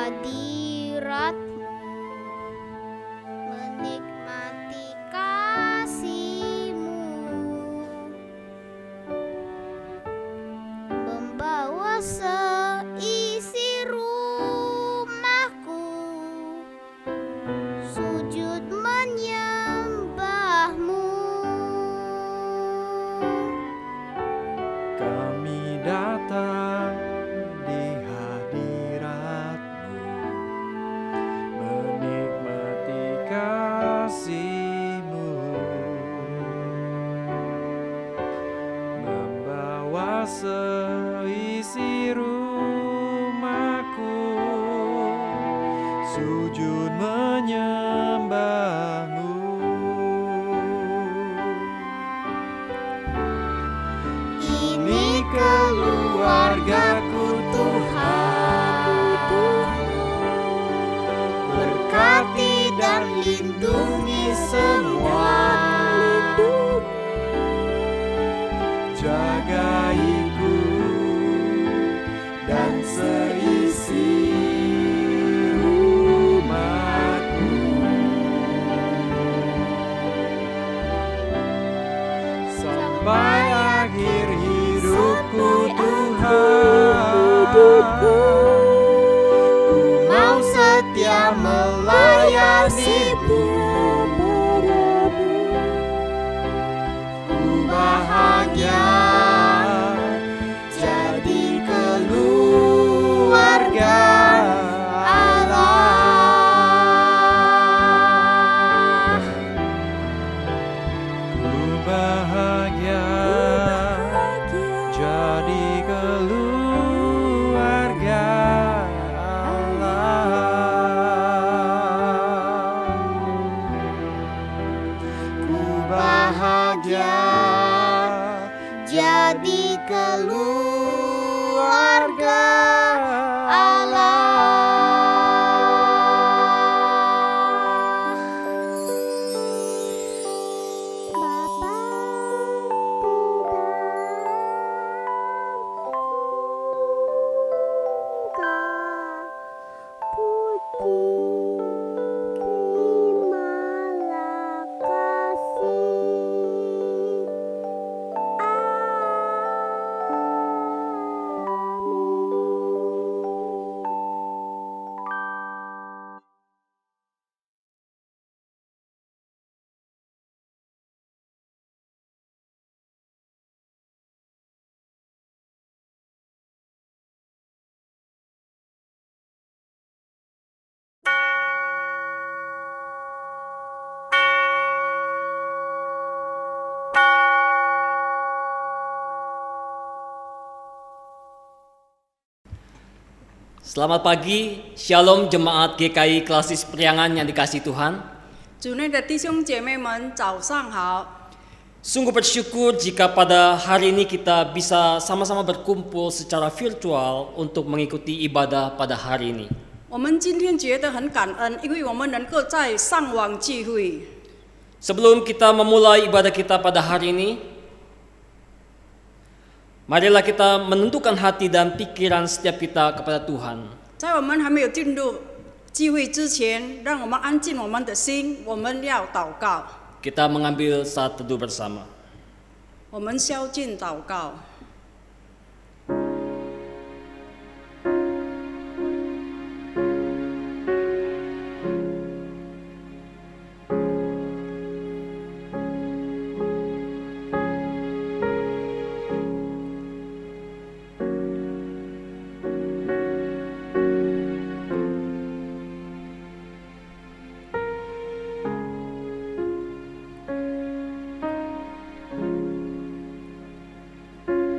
hadirat-Mu, menikmati kasih-Mu, membawa seisi rumahku sujud menyembah-Mu. Kami datang di hadirat-Mu, menikmati kasih-Mu, membawa seisi rumahku sujud menyembah-Mu. Ini keluargaku Tuhan, berkati dan lindungi semua, Jagaiku dan seisi rumahku, sampai akhir hidupku Tuhan. Ku mau setia melayani-Mu, ku bahagia jadi keluarga Allah. Ku bahagia jadi keluarga Allah. Ku bahagia jadi keluarga Allah. Bapa, terimalah kasih. Selamat pagi, Shalom Jemaat GKI Klasis Priangan yang dikasihi Tuhan. 主内的弟兄姐妹们，早上好！ Sungguh bersyukur jika pada hari ini kita bisa sama-sama berkumpul secara virtual untuk mengikuti ibadah pada hari ini. 我们今天觉得很感恩，因为我们能够在上网聚会。 Sebelum kita memulai ibadah kita pada hari ini, marilah kita menentukan hati dan pikiran setiap kita kepada Tuhan. 在我们还没有进入聚会之前，让我们安静我们的心，我们要祷告。 Kita mengambil saat teduh bersama. 我们宵禁祷告。 Bapa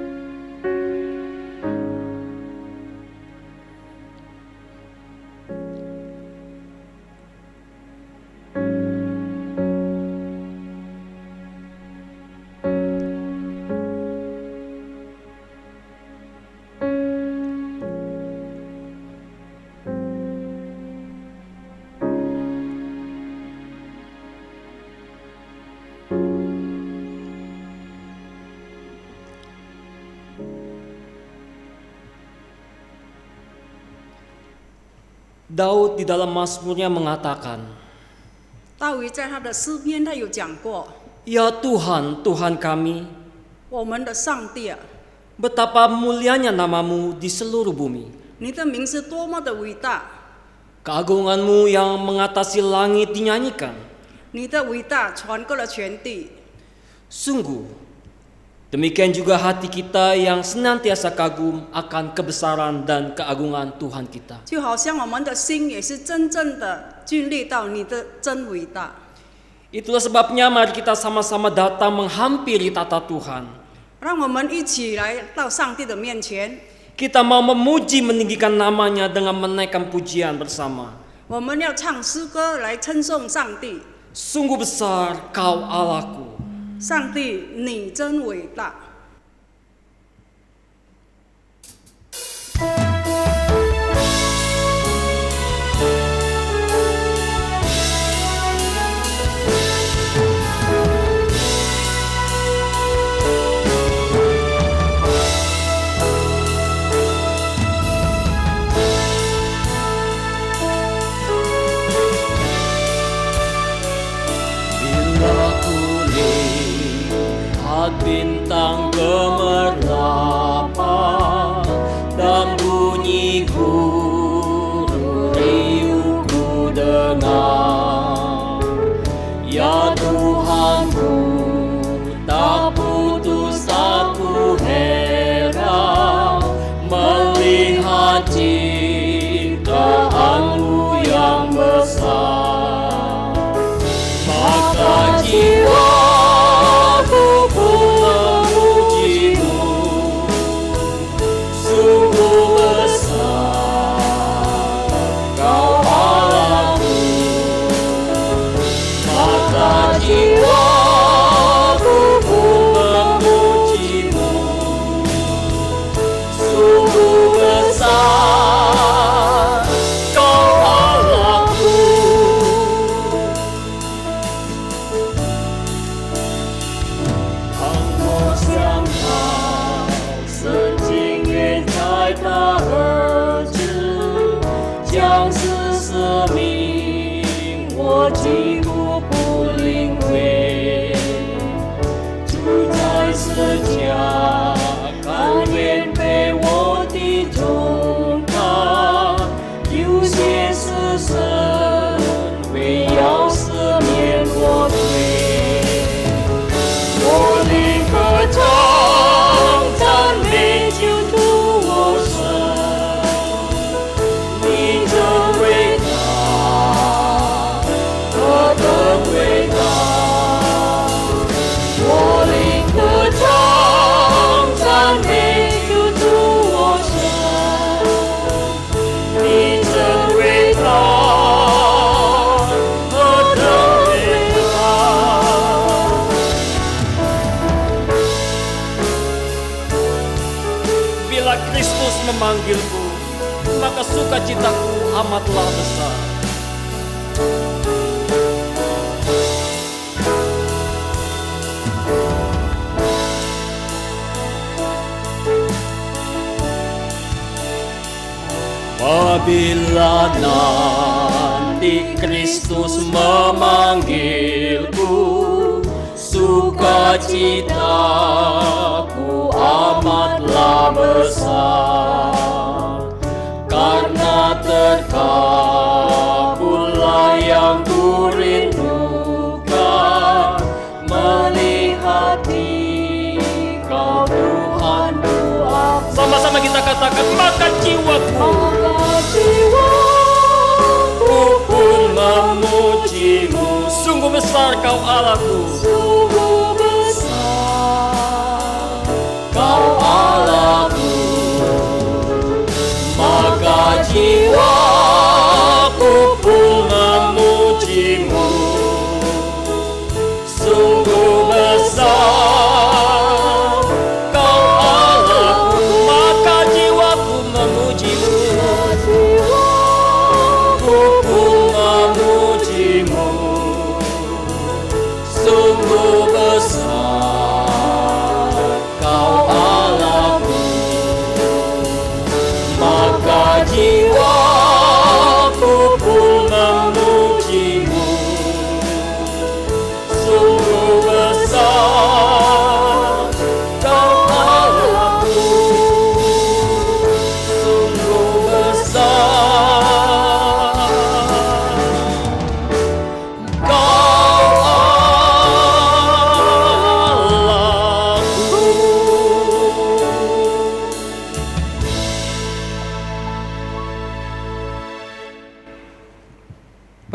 Daud di dalam Mazmurnya mengatakan, 大卫在他的诗篇他有讲过， Ya Tuhan, Tuhan kami, 我们的上帝啊， betapa mulianya namamu di seluruh bumi. 你的名是多么的伟大， Keagunganmu yang mengatasi langit dinyanyikan. 你的伟大传过了全地。 Sungguh, demikian juga hati kita yang senantiasa kagum akan kebesaran dan keagungan Tuhan kita. 就好像我们的心也是真正的经历到你的真伟大。 Itulah sebabnya mari kita sama-sama datang menghampiri tata Tuhan. 让我们一起来到上帝的面前， Kita mau memuji meninggikan namanya dengan menaikkan pujian bersama. 我们要唱诗歌来称颂上帝。 Sungguh besar kau Allahku. 上帝，你真伟大。 Bila kulihat bintang gemerlapan dan bunyi guru riuhku dengar, ya Tuhanku, tak putus aku heran melihat ciptaanmu yang besar. Maka jiwaku pun memujimu, sungguh besar kau Allahku. Maka jiwaku pun memujimu, sungguh besar kau Allahku. Bila Kristus memanggilku, maka sukacitaku amatlah besar. Apabila nanti Kristus memanggilku, sukacitaku amatlah besar, karena terkabullah yang kurindukan, melihat Kau Tuhan doa. Sama-sama kita katakan, maka jiwaku pun memujimu, sungguh besar Kau Allahku. Sungguh besar Kau Allahku. Maka jiwaku pun memujimu, sungguh besar Kau Allahku. Maka jiwaku memujimu, jiwaku pun memujimu, sungguh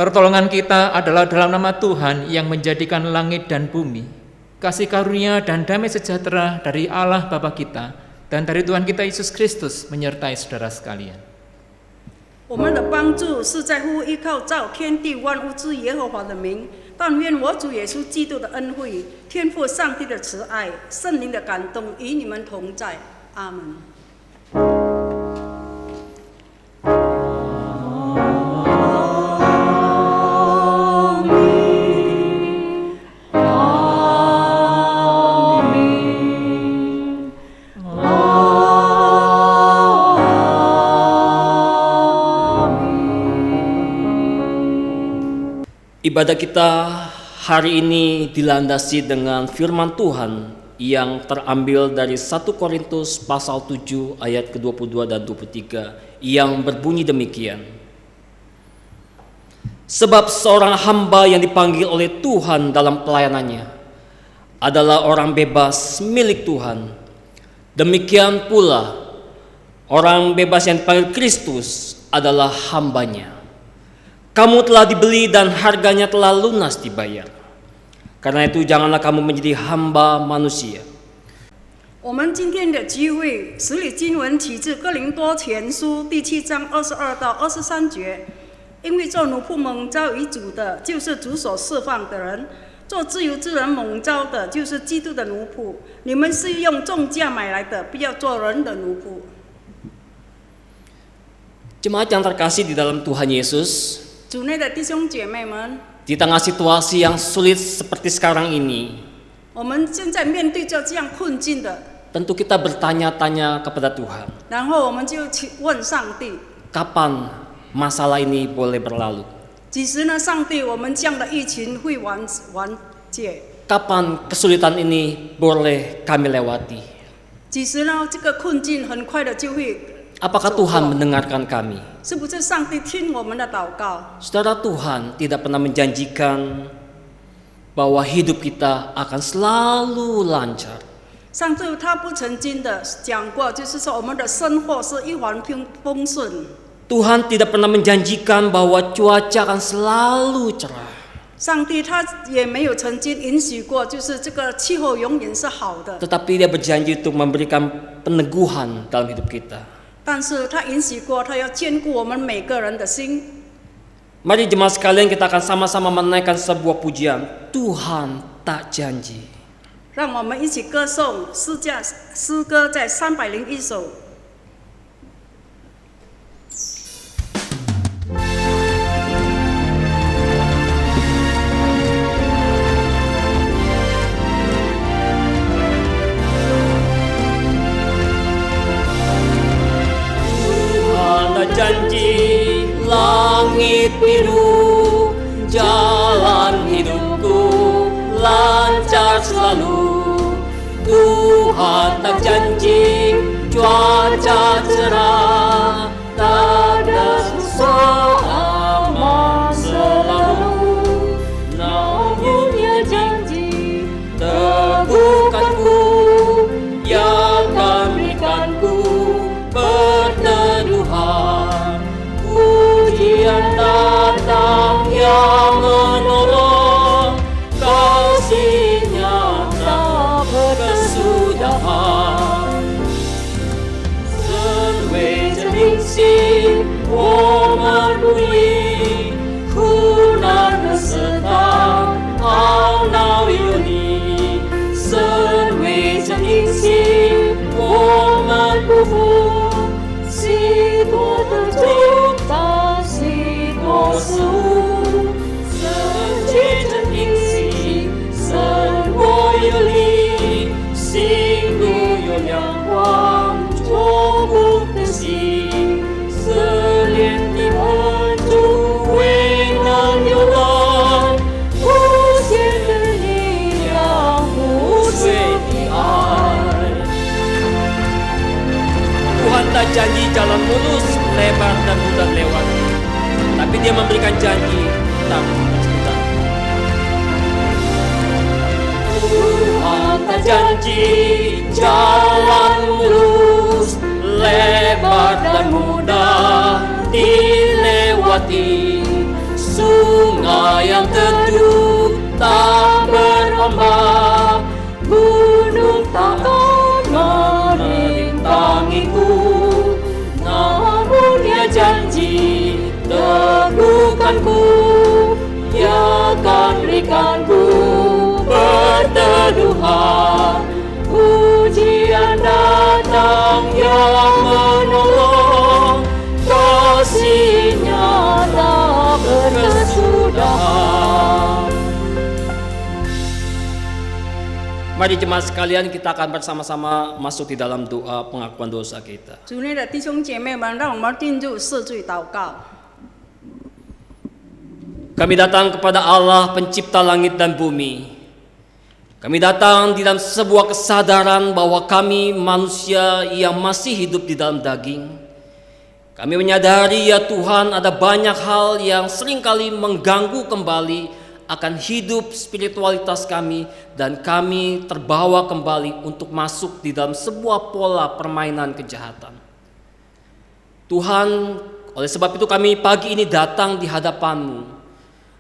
Pertolongan kita adalah dalam nama Tuhan yang menjadikan langit dan bumi. Kasih karunia dan damai sejahtera dari Allah Bapa kita dan dari Tuhan kita Yesus Kristus menyertai saudara sekalian. 我们的帮助是在乎依靠造天地万物之耶和华的名。但愿我主耶稣基督的恩惠、天父上帝的慈爱、圣灵的感动与你们同在。阿门。Ibadah kita hari ini dilandasi dengan firman Tuhan yang terambil dari 1 Korintus pasal 7 ayat ke-22 dan 23 yang berbunyi demikian. Sebab seorang hamba yang dipanggil oleh Tuhan dalam pelayanannya adalah orang bebas milik Tuhan. Demikian pula orang bebas yang dipanggil Kristus adalah hambanya. Kamu telah dibeli dan harganya telah lunas dibayar. Karena itu janganlah kamu menjadi hamba manusia. 我们今天的聚会，使理经文起自哥林多前书第7章22到23节。因为做奴仆蒙召于主的，就是主所释放的人；做自由之人蒙召的，就是基督的奴仆。你们是用重价买来的，不要做人的奴仆。 Jemaat yang terkasih di dalam Tuhan Yesus, 主内的弟兄姐妹们， di tengah situasi yang sulit seperti sekarang ini, 我们现在面对着这样困境的， tentu kita bertanya-tanya kepada Tuhan, 然后我们就去问上帝： kapan masalah ini boleh berlalu? 几时呢？上帝，我们这样的疫情会完结？ Kapan kesulitan ini boleh kami lewati? 几时呢？这个困境很快的就会。 Apakah Tuhan mendengarkan kami? 是不是上帝听我们的祷告？ Saudara, Tuhan tidak pernah menjanjikan bahwa hidup kita akan selalu lancar. 上帝他不曾经的讲过，就是说我们的生活是一帆风顺。 Tuhan tidak pernah menjanjikan bahwa cuaca akan selalu cerah. 上帝他也没有曾经允许过，就是这个气候永远是好的。 Tetapi Dia berjanji untuk memberikan peneguhan dalam hidup kita. 但是他允许过，他要兼顾我们每个人的心。 Mari jemaat sekalian, kita akan sama-sama menaikkan sebuah pujian. Tuhan tak janji. 让我们一起歌颂诗歌在301首。 Janji langit biru, jalan hidupku lancar selalu. Tuhan tak janji cuaca cerah, tak ada aman selalu. Namun Dia janji teguhkanku, yang akan berikanku perteduhan. Pujian datang yang menolong, kasih-Nya tak berkesudahan. Senway jeningsi, 我们不离，苦难的试探，懊恼有你。Senway jeningsi, 我们不服。 许多的重担，许多事物，神奇真应许，神我有力，心路有亮光，做不的心，失恋的恩主为难流浪，无限的力量，无罪的爱。 Tuhan tak janji jalan mulus, lebar dan mudah lewat, tapi Dia memberikan janji tak bercerita. Tuhan tak janji jalan mulus, lebar dan mudah dilewati. sungai yang teduh tak berombak, gunung takkan merintangiku, namun Dia janji teguhkanku, Dia akan berikanku perteduhan. Ujian datang yang menolong, kasih-Nya tak berkesudahan. Mari jemaat sekalian, kita akan bersama-sama masuk di dalam doa pengakuan dosa kita. 主内的弟兄姐妹们，让我们进入赦罪祷告。 Kami datang kepada Allah pencipta langit dan bumi. Kami datang di dalam sebuah kesadaran bahwa kami manusia yang masih hidup di dalam daging. Kami menyadari ya Tuhan, ada banyak hal yang seringkali mengganggu kembali akan hidup spiritualitas kami, dan kami terbawa kembali untuk masuk di dalam sebuah pola permainan kejahatan. Tuhan, oleh sebab itu kami pagi ini datang di hadapan-Mu.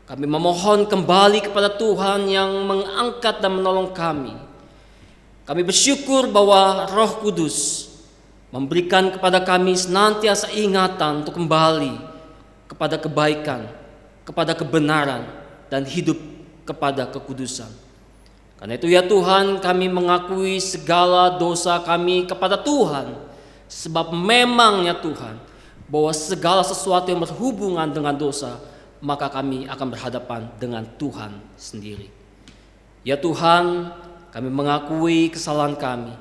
Kami memohon kembali kepada Tuhan yang mengangkat dan menolong kami. Kami bersyukur bahwa Roh Kudus memberikan kepada kami senantiasa ingatan untuk kembali kepada kebaikan, kepada kebenaran, dan hidup kepada kekudusan. Karena itu ya Tuhan, kami mengakui segala dosa kami kepada Tuhan. Sebab memangnya Tuhan, bahwa segala sesuatu yang berhubungan dengan dosa, maka kami akan berhadapan dengan Tuhan sendiri. Ya Tuhan, kami mengakui kesalahan kami.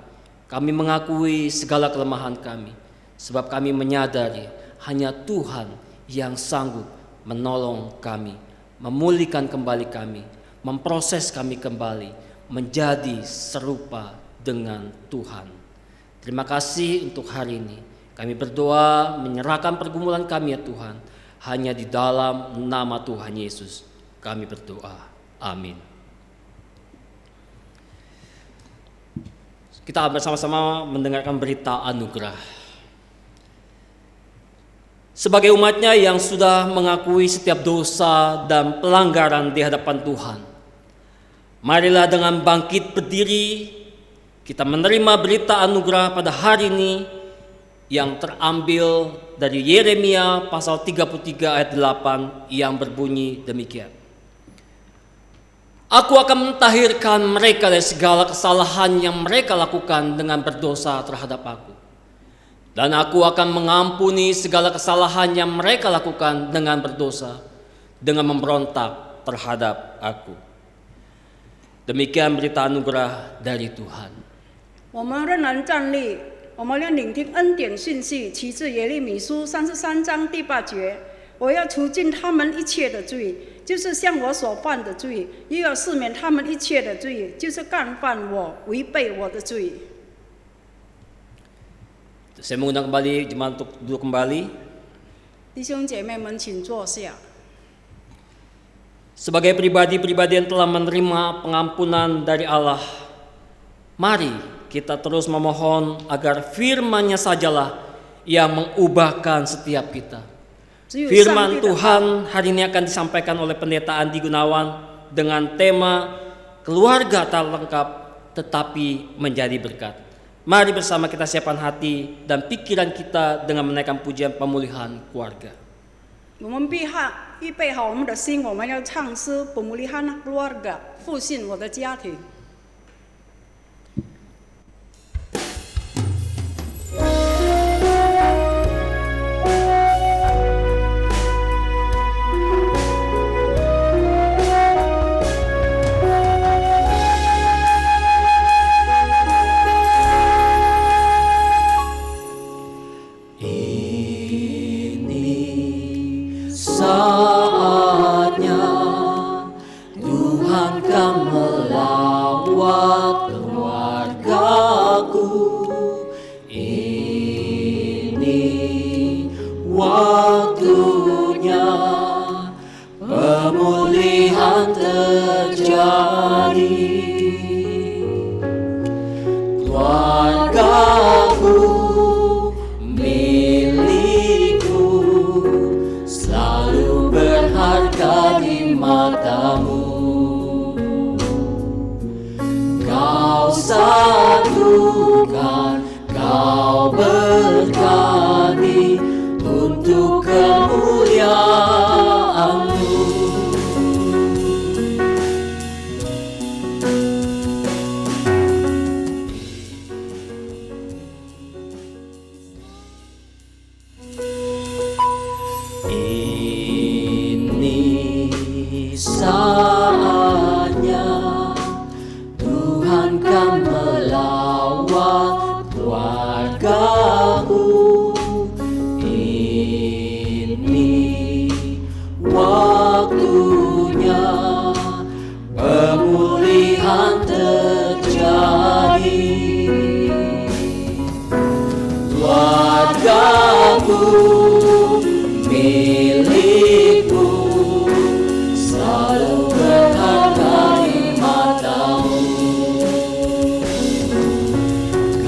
Kami mengakui segala kelemahan kami. Sebab kami menyadari hanya Tuhan yang sanggup menolong kami, memulihkan kembali kami, memproses kami kembali menjadi serupa dengan Tuhan. Terima kasih untuk hari ini. Kami berdoa menyerahkan pergumulan kami ya Tuhan. Hanya di dalam nama Tuhan Yesus kami berdoa. Amin. Kita bersama-sama mendengarkan berita anugerah. Sebagai umatnya yang sudah mengakui setiap dosa dan pelanggaran di hadapan Tuhan, marilah dengan bangkit berdiri kita menerima berita anugerah pada hari ini yang terambil dari Yeremia pasal 33 ayat 8 yang berbunyi demikian. Aku akan mentahirkan mereka dari segala kesalahan yang mereka lakukan dengan berdosa terhadap aku. Dan aku akan mengampuni segala kesalahan yang mereka lakukan dengan berdosa, dengan memberontak terhadap aku. Demikian berita anugerah dari Tuhan. 我们仍然站立，我们要聆听恩典讯息，其自耶利米书33章第8节。我要除尽他们一切的罪，就是向我所犯的罪；又要赦免他们一切的罪，就是干犯我、违背我的罪。 Saya mengundang kembali jemaat untuk duduk kembali. 弟兄姐妹们，请坐下。 Sebagai pribadi-pribadi yang telah menerima pengampunan dari Allah, mari kita terus memohon agar firman-Nya sajalah yang mengubahkan setiap kita. Firman Tuhan hari ini akan disampaikan oleh Pendeta Andi Gunawan dengan tema keluarga tak lengkap tetapi menjadi berkat. Mari bersama kita siapkan hati dan pikiran kita dengan menaikkan pujian pemulihan keluarga. 我们预备好我们的心，我们要唱诗《pemulihan keluarga》，复兴我的家庭。 Saatnya Tuhan kan melawat keluargaku. Ini waktunya pemulihan terjadi. Keluargaku milikku, selalu berharga berharga di matamu. Kau satukan, kau berkati untuk kemuliaan-Mu. Ini saatnya Tuhan kan melawat keluargaku. Ini waktunya pemulihan terjadi. Keluargaku milikmu, selalu berharga di matamu.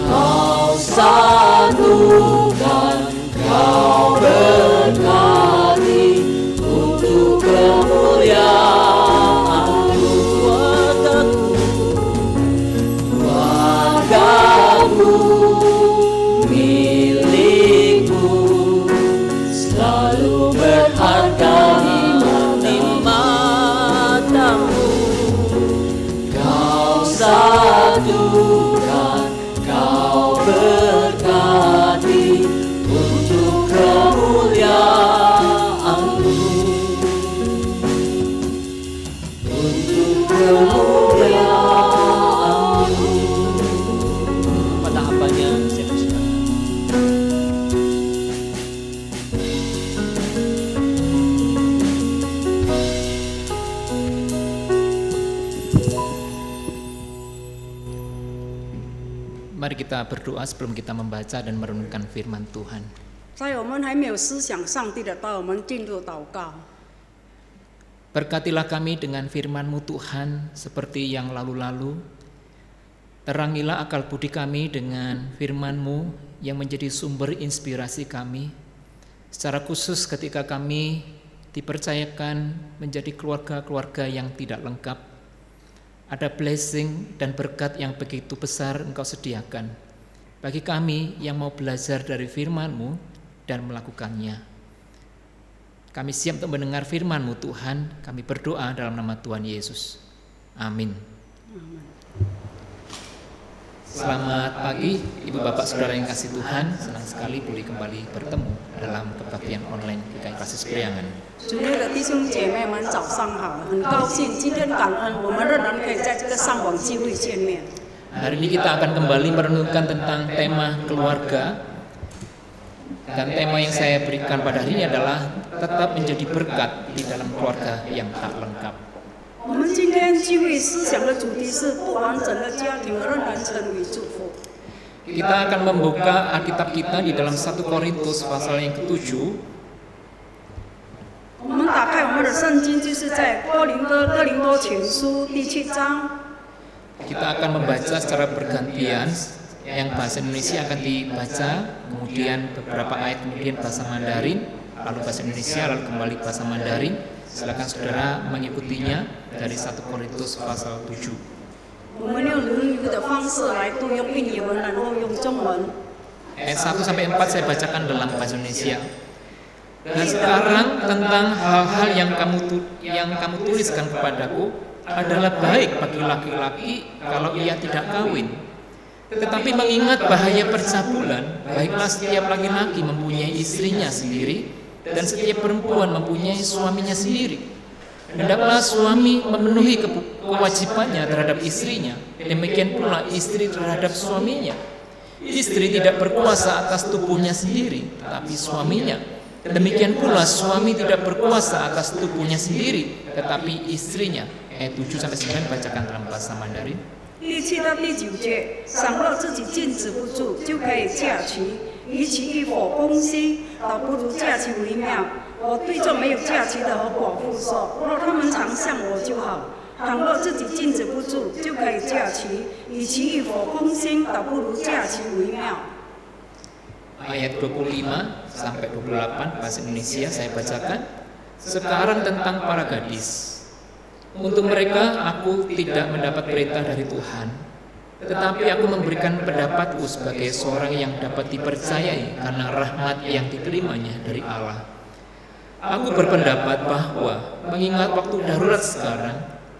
Kau satukan, kau berkati untuk kemuliaan-Mu. Keluargaku milikmu, selalu berharga di matamu. Kau satukan, kau berkati untuk kemuliaan-Mu. Untuk kemuliaan-Mu. Pada apanya saya persilakan. Mari kita berdoa sebelum kita membaca dan merenungkan firman Tuhan. 在我们还没有思想上帝的道，我们进入祷告。 Berkatilah kami dengan firman-Mu Tuhan seperti yang lalu-lalu. Terangilah akal budi kami dengan firman-Mu yang menjadi sumber inspirasi kami. Secara khusus ketika kami dipercayakan menjadi keluarga-keluarga yang tidak lengkap. Ada blessing dan berkat yang begitu besar Engkau sediakan bagi kami yang mau belajar dari firman-Mu dan melakukannya. Kami siap untuk mendengar firman-Mu Tuhan. Kami berdoa dalam nama Tuhan Yesus. Amin. Selamat pagi Ibu Bapak Saudara yang kasih Tuhan. Senang sekali boleh kembali bertemu dalam kebaktian online GKI Kasih Priangan. 主内的弟兄姐妹们，早上好！很高兴今天感恩，我们仍然可以在这个上网聚会见面。 Hari ini kita akan kembali merenungkan tentang tema keluarga. Dan tema yang saya berikan pada hari ini adalah tetap menjadi berkat di dalam keluarga yang tak lengkap. 我们今天聚会思想的主题是不完整的家庭仍然成为祝福。 Kita akan membuka Alkitab kita di dalam 1 Korintus pasal yang ke-7. 我们打开我们的圣经，就是在哥林多前书第7章。 Kita akan membaca secara bergantian. Yang bahasa Indonesia akan dibaca, kemudian beberapa ayat kemudian bahasa Mandarin, lalu bahasa Indonesia, lalu kembali bahasa Mandarin. Silakan saudara mengikutinya dari 1 Korintus pasal 7. 我们用轮流的方式来读，用印尼文，然后用中文。 Ayat 1 sampai 4 saya bacakan dalam bahasa Indonesia. Dan sekarang tentang hal-hal yang kamu tuliskan kepadaku adalah baik bagi laki-laki kalau ia tidak kawin. Tetapi mengingat bahaya percabulan, baiklah setiap laki-laki mempunyai istrinya sendiri dan setiap perempuan mempunyai suaminya sendiri. Hendaklah suami memenuhi kewajibannya terhadap istrinya, demikian pula istri terhadap suaminya. Istri tidak berkuasa atas tubuhnya sendiri, tetapi suaminya. Demikian pula suami tidak berkuasa atas tubuhnya sendiri, tetapi istrinya. Ayat 7 sampai 9 bacakan dalam bahasa Mandarin. 第7到第9节，倘若自己禁止不住，就可以嫁娶，与其一伙攻心，倒不如嫁娶为妙。我对这没有嫁娶的和寡妇说，若他们常向我就好。倘若自己禁止不住，就可以嫁娶，与其一伙攻心，倒不如嫁娶为妙。 Ayat 25 sampai 28 bahasa Indonesia saya bacakan. Sekarang tentang para gadis. Untuk mereka aku tidak mendapat perintah dari Tuhan, tetapi aku memberikan pendapatku sebagai seorang yang dapat dipercayai karena rahmat yang diterimanya dari Allah. Aku berpendapat bahwa mengingat waktu darurat sekarang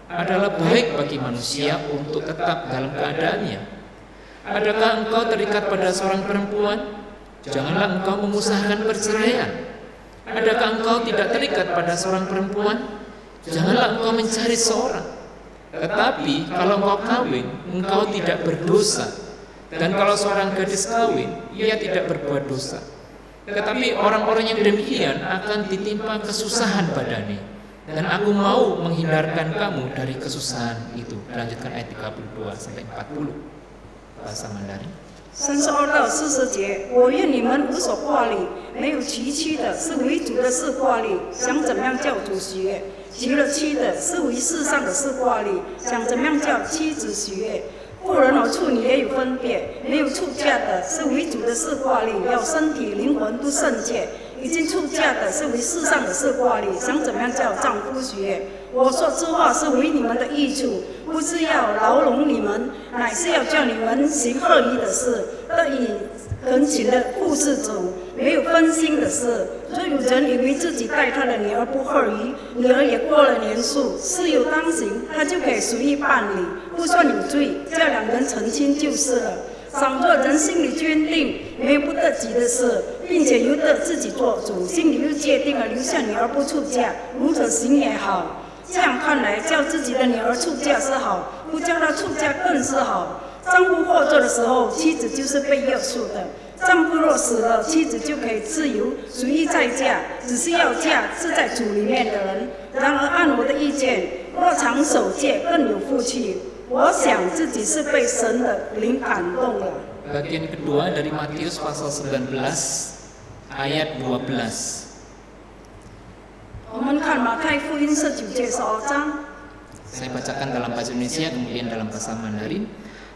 adalah baik bagi manusia untuk tetap dalam keadaannya. Adakah engkau terikat pada seorang perempuan? Janganlah engkau mengusahakan perceraian. Adakah engkau tidak terikat pada seorang perempuan? Janganlah engkau mencari seorang. Tetapi kalau engkau kawin, engkau tidak berdosa. Dan kalau seorang gadis kawin, ia tidak berbuat dosa. Tetapi orang-orang yang demikian akan ditimpa kesusahan badani. Dan aku mau menghindarkan kamu dari kesusahan itu. Lanjutkan ayat 32 sampai 40. Bahasa Mandarin. 32到40节，我愿你们无所挂虑，没有娶妻的是为主的事挂虑，想怎么样叫主喜悦；娶了妻的是为世上的事挂虑，想怎么样叫妻子喜悦。妇人和处女也有分别，没有出嫁的是为主的事挂虑，要身体灵魂都圣洁；已经出嫁的是为世上的事挂虑，想怎么样叫丈夫喜悦。我说这话是为你们的益处，不是要牢笼你们，乃是要叫你们行合宜的事，得以恳请的服侍主，没有分心的事。若有人以为自己待他的女儿不合宜，女儿也过了年数，事有当行，他就可以随意办理，不算有罪，叫两人成亲就是了。倘若人心里坚定，没有不得己的事，并且由得自己做主，心里又界定了留下女儿不出嫁，如此行也好。这样看来，叫自己的女儿出嫁是好，不叫她出嫁更是好。丈夫获罪的时候，妻子就是被约束的；丈夫若死了，妻子就可以自由随意再嫁，只是要嫁是在主里面的人。然而按我的意见，若常守戒更有福气。我想自己是被神的灵感动了。 Bagian kedua dari Matius pasal 19 ayat 12. 我们看马太福音19节12章。 Saya bacakan dalam bahasa Indonesia kemudian dalam bahasa Mandarin.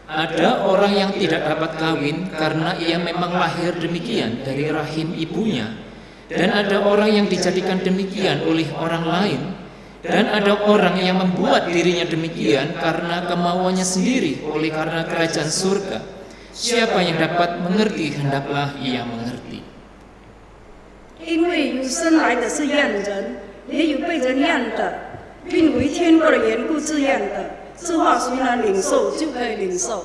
Ada orang yang tidak dapat kawin karena ia memang lahir demikian dari rahim ibunya, dan ada orang yang dijadikan demikian oleh orang lain, dan ada orang yang membuat dirinya demikian karena kemauannya sendiri oleh karena kerajaan surga. Siapa yang dapat mengerti, hendaklah ia mengerti. 因为有生来的是验人，也有被人验的，并为天国的缘故自验的。这话谁能领受，就可以领受。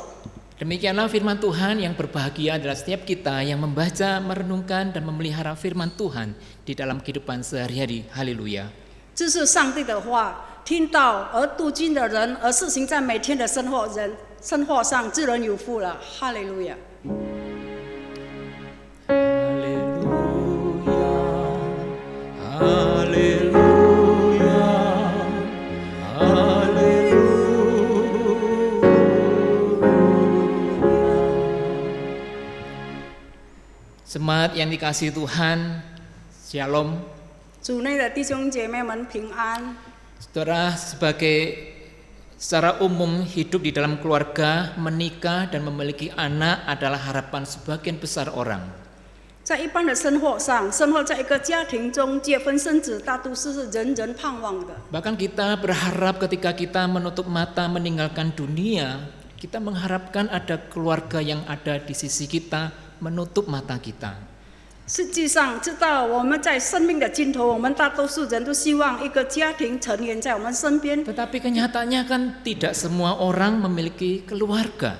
Demikianlah firman Tuhan. Yang berbahagia adalah setiap kita yang membaca, merenungkan, dan memelihara firman Tuhan di dalam kehidupan sehari-hari. Haleluya. 这是上帝的话，听到而读经的人，而实行在每天的生活上，自然有福了。哈利路亚。 Jemaat yang dikasihi Tuhan, Shalom. 主内的弟兄姐妹们平安。 Saudara, secara umum hidup di dalam keluarga, menikah dan memiliki anak adalah harapan sebagian besar orang. 在一般的生活上，生活在一个家庭中，结婚生子，大都是人人盼望的。 Bahkan kita berharap ketika kita menutup mata meninggalkan dunia, kita mengharapkan ada keluarga yang ada di sisi kita, menutup mata kita. 实际上，知道我们在生命的尽头，我们大多数人都希望一个家庭成员在我们身边。 Tetapi kenyataannya kan tidak semua orang memiliki keluarga.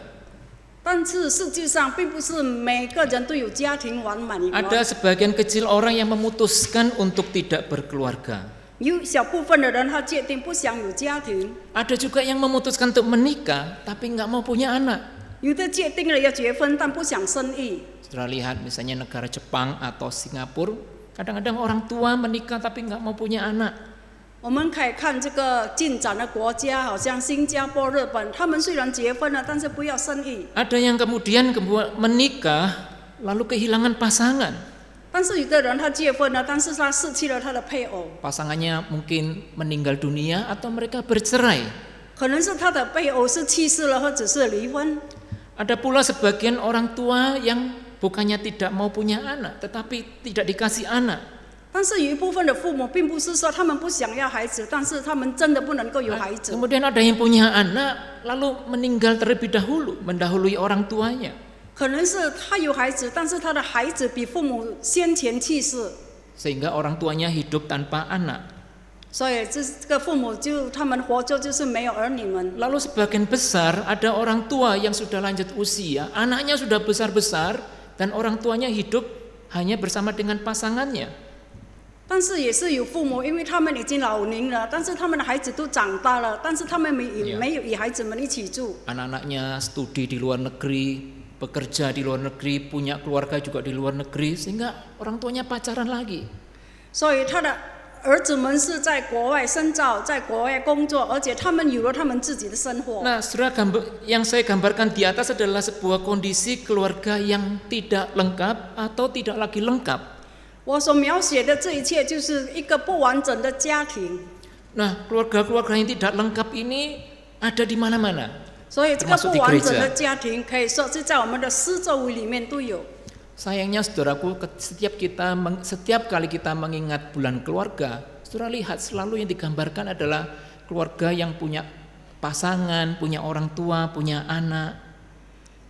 但是实际上，并不是每个人都有家庭完满。 Ada sebagian kecil orang yang memutuskan untuk tidak berkeluarga. 有小部分的人，他决定不想有家庭； Ada juga yang memutuskan untuk menikah tapi nggak mau punya anak. 有的决定了要结婚，但不想生育。 Setelah lihat misalnya negara Jepang atau Singapura, kadang-kadang orang tua menikah tapi nggak mau punya anak. 我们可以看这个进展的国家，好像新加坡、日本，他们虽然结婚了，但是不要生育。 Ada yang kemudian menikah lalu kehilangan pasangan. 但是有的人他结婚了，但是他失去了他的配偶， Pasangannya mungkin meninggal dunia atau mereka bercerai. 可能是他的配偶是去世了，或者是离婚。 Ada pula sebagian orang tua yang bukannya tidak mau punya anak, tetapi tidak dikasih anak. 但是有一部分的父母并不是说他们不想要孩子，但是他们真的不能够有孩子。 Kemudian ada yang punya anak lalu meninggal terlebih dahulu, mendahului orang tuanya. 可能是他有孩子，但是他的孩子比父母先前去世， Sehingga orang tuanya hidup tanpa anak. 所以这个父母他们活着就是没有儿女们。 Lalu sebagian besar ada orang tua yang sudah lanjut usia, anaknya sudah besar-besar dan orang tuanya hidup hanya bersama dengan pasangannya. 但是也是有父母，因为他们已经老龄了，但是他们的孩子都长大了，但是他们没有与孩子们一起住。 Anak-anaknya studi di luar negeri, bekerja di luar negeri, punya keluarga juga di luar negeri, sehingga orang tuanya pacaran lagi. 所以他的儿子们是在国外深造，在国外工作，而且他们有了他们自己的生活。 Nah, saudara, yang saya gambarkan di atas adalah sebuah kondisi keluarga yang tidak lengkap atau tidak lagi lengkap. 我所描写的这一切，就是一个不完整的家庭。 Nah, keluarga-keluarga yang tidak lengkap ini ada di mana-mana. 所以这个不完整的家庭，可以说是在我们的施作为里面都有。 Sayangnya saudaraku, setiap kali kita mengingat bulan keluarga, saudara lihat selalu yang digambarkan adalah keluarga yang punya pasangan, punya orang tua, punya anak.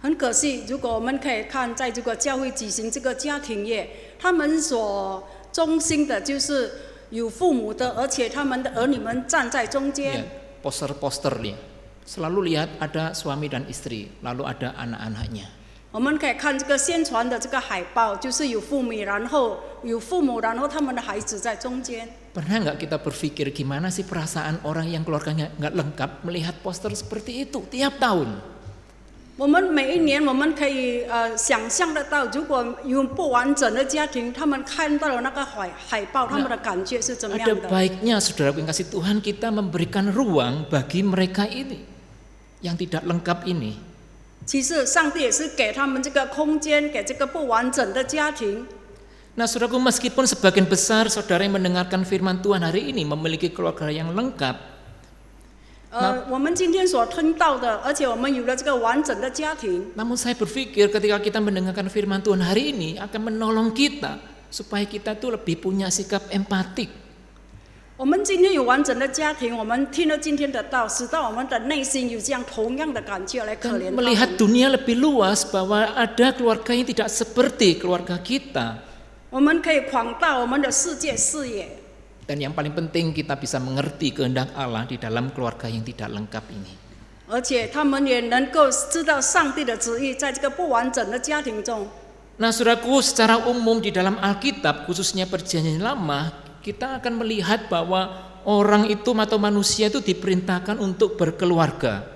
很可惜，如果我们可以看，在这个教会举行这个家庭夜，他们所中心的就是有父母的，而且他们的儿女们站在中 Ya, 间。 poster-poster nih. Selalu lihat ada suami dan istri, lalu ada anak-anaknya. 我们可以看这个宣传的这个海报，就是有父母，然后他们的孩子在中间。 Pernah nggak kita berpikir gimana sih perasaan orang yang keluarganya nggak lengkap melihat poster seperti itu tiap tahun? 我们每一年，我们可以想象得到，如果有不完整的家庭，他们看到了那个海报，他们的感觉是怎么 Ada 样的？ baiknya saudara yang kasih Tuhan kita memberikan ruang bagi mereka ini yang tidak lengkap ini. 其实上帝也是给他们这个空间，给这个不完整的家庭。 Nah, saudaraku, meskipun sebagian besar saudara yang mendengarkan firman Tuhan hari ini memiliki keluarga yang lengkap, 我们今天所听到的，而且我们有了这个完整的家庭。 namun saya berpikir ketika kita mendengarkan firman Tuhan hari ini akan menolong kita supaya kita tuh lebih punya sikap empatik. 我们今天有完整的家庭，我们听了今天的道，使到我们的内心有这样同样的感觉来可怜 Dan 他 melihat 们。 dunia lebih luas bahwa ada keluarga yang tidak seperti keluarga kita. 我们可以扩大我们的世界视野。 Dan yang paling penting kita bisa mengerti kehendak Allah di dalam keluarga yang tidak lengkap ini. 而且他们也能够知道上帝的旨意，在这个不完整的家庭中。 Nah, saudaraku, secara umum di dalam Alkitab, khususnya Perjanjian Lama, kita akan melihat bahwa orang itu atau manusia itu diperintahkan untuk berkeluarga.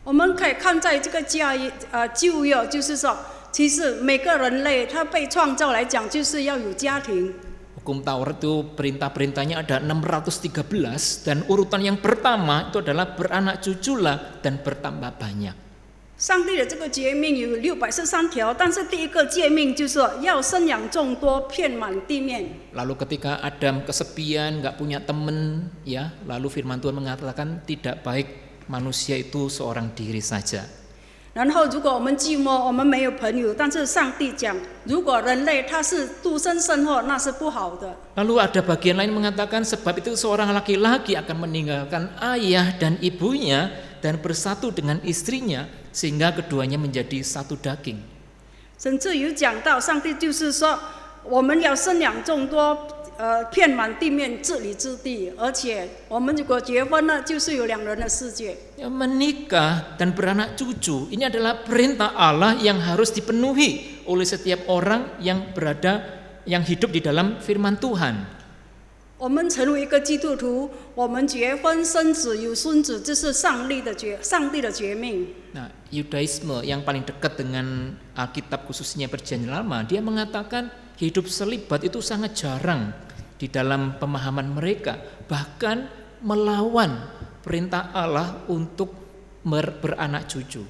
我们可以看在这个旧约，就是说，其实每个人类他被创造来讲，就是要有家庭。 Hukum Taurat itu perintah-perintahnya ada 613 dan urutan yang pertama itu adalah beranak cuculah dan bertambah banyak. 上帝的这个诫命有613条，但是第一个诫命就是说要生养众多，遍满地面。 Lalu ketika Adam kesepian, nggak punya teman, ya, lalu Firman Tuhan mengatakan tidak baik manusia itu seorang diri saja. 然后，如果我们寂寞，我们没有朋友，但是上帝讲，如果人类他是独身生活，那是不好的。 Lalu ada bagian lain mengatakan sebab itu seorang laki-laki akan meninggalkan ayah dan ibunya dan bersatu dengan istrinya sehingga keduanya menjadi satu daging. 甚至有讲到，上帝就是说，我们要生养众多，遍满地面，治理之地。而且，我们如果结婚了，就是有2人的世界。 Ya, menikah dan beranak cucu ini adalah perintah Allah yang harus dipenuhi oleh setiap orang yang hidup di dalam firman Tuhan. 我们成为一个基督徒，我们结婚生子有孙子，这是上帝的诫命。 Nah, Yudaisme yang paling dekat dengan Alkitab khususnya Perjanjian Lama, dia mengatakan hidup selibat itu sangat jarang di dalam pemahaman mereka, bahkan melawan perintah Allah untuk beranak cucu.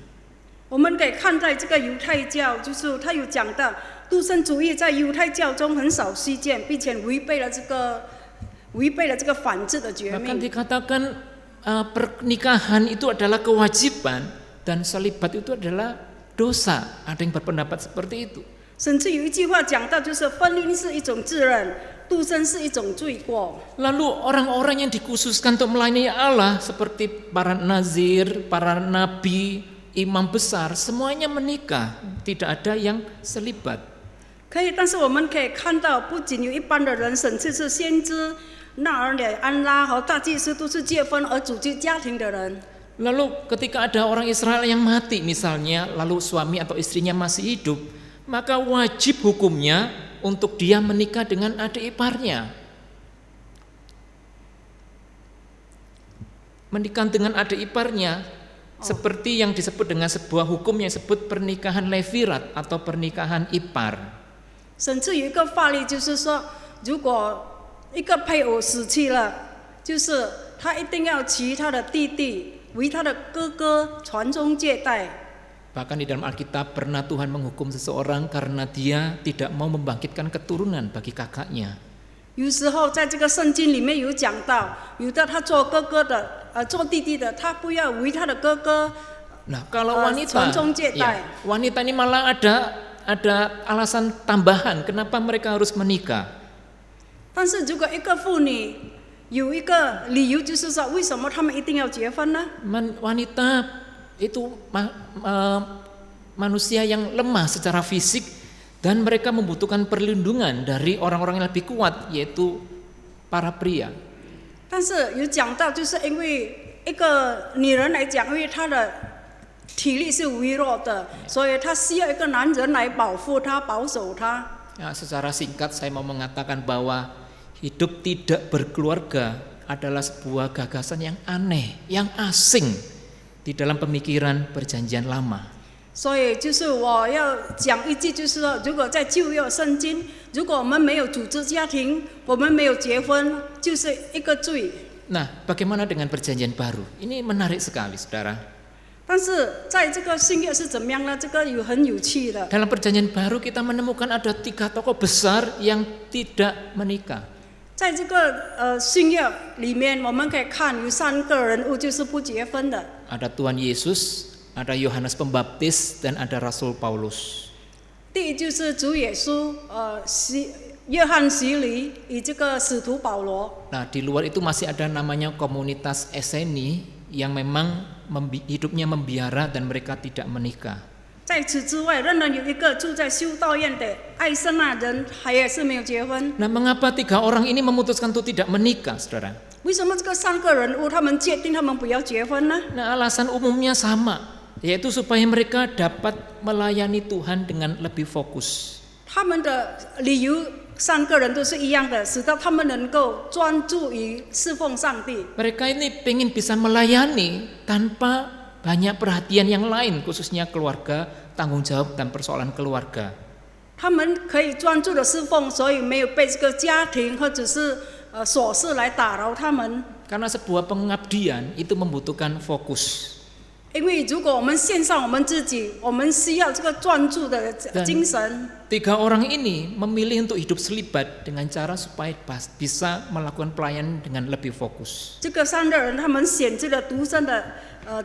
我们可以看在这个犹太教，就是他有讲到独身主义在犹太教中很少稀见，并且违背了这个反制的诫 Bahkan 命。 dikatakan pernikahan itu adalah kewajiban dan selibat itu adalah dosa. Ada yang berpendapat seperti itu. 甚至有一句话讲到，就是婚姻是一种自认，独身是一种罪过。 Lalu orang-orang yang dikhususkan untuk melayani Allah seperti para nazir, para nabi, imam besar, semuanya menikah, tidak ada yang selibat. 可以，但是我们可以看到，不仅有一般的人，甚至是先知、纳尔里、安拉和大祭司都是结婚而组织家庭的人。 Lalu ketika ada orang Israel yang mati misalnya, lalu suami atau istrinya masih hidup, maka wajib hukumnya untuk dia menikah dengan adik iparnya. Menikah dengan adik iparnya seperti yang disebut dengan sebuah hukum yang disebut pernikahan levirat atau pernikahan ipar. 甚至有一个法律，就是说，如果一个配偶死去了，就是他一定要娶他的弟弟为他的哥哥传宗接代。 Bahkan di dalam Alkitab pernah Tuhan menghukum seseorang karena dia tidak mau membangkitkan keturunan bagi kakaknya. 有时候在这个圣经里面有讲到，有的他做哥哥的，做弟弟的，他不要为他的哥哥 Nah, kalau wanita, 传宗接代。 wanita ini malah ada alasan tambahan kenapa mereka harus menikah. 但是如果一个妇女有一个理由，就是说为什么他们一定要结婚呢？ Wanita itu manusia yang lemah secara fisik dan mereka membutuhkan perlindungan dari orang-orang yang lebih kuat, yaitu para pria. 但是有讲到，就是因为一个女人来讲，因为她的体力是微弱的，所以她需要一个男人来保护她、保守她。 Ya, secara singkat saya mau mengatakan bahwa hidup tidak berkeluarga adalah sebuah gagasan yang aneh, yang asing di dalam pemikiran perjanjian lama. 所以就是我要讲一句，就是说，如果在旧约圣经，如果我们没有组织家庭，我们没有结婚，就是一个罪。 Nah, bagaimana dengan perjanjian baru? Ini menarik sekali, saudara. 但是在这个新约是怎么样呢？这个很有趣的。 Dalam perjanjian baru kita menemukan ada 3 tokoh besar yang tidak menikah. 在这个新约里面，我们可以看有3个人物就是不结婚的。 Ada Tuhan Yesus, ada Yohanes Pembaptis, dan ada Rasul Paulus. 第一就是主耶稣，约翰洗礼与这个使徒保罗。 Nah, di luar itu masih ada namanya komunitas Eseni yang memang hidupnya membiara dan mereka tidak menikah. 在此之外，仍然有一个住在修道院的爱圣那人，他也是没有结婚。 Nah, mengapa 3 orang ini memutuskan untuk tidak menikah, saudara? 为什么这个3个人物他们决定他们不要结婚呢？ Nah, alasan umumnya sama, yaitu supaya mereka dapat melayani Tuhan dengan lebih fokus. 他们的理由3个人都是一样的，使到他们能够专注于侍奉上帝。 Mereka ini pengen bisa melayani tanpa banyak perhatian yang lain, khususnya keluarga, tanggung jawab dan persoalan keluarga. 他们可以专注的侍奉，所以没有被这个家庭或者是琐事来打扰他们。 Karena sebuah pengabdian itu membutuhkan fokus. 因为如果我们献上我们自己，我们需要这个专注的精神。 3 orang ini memilih untuk hidup selibat dengan cara supaya bisa melakukan pelayanan dengan lebih fokus. 这个3个人他们选择了独身的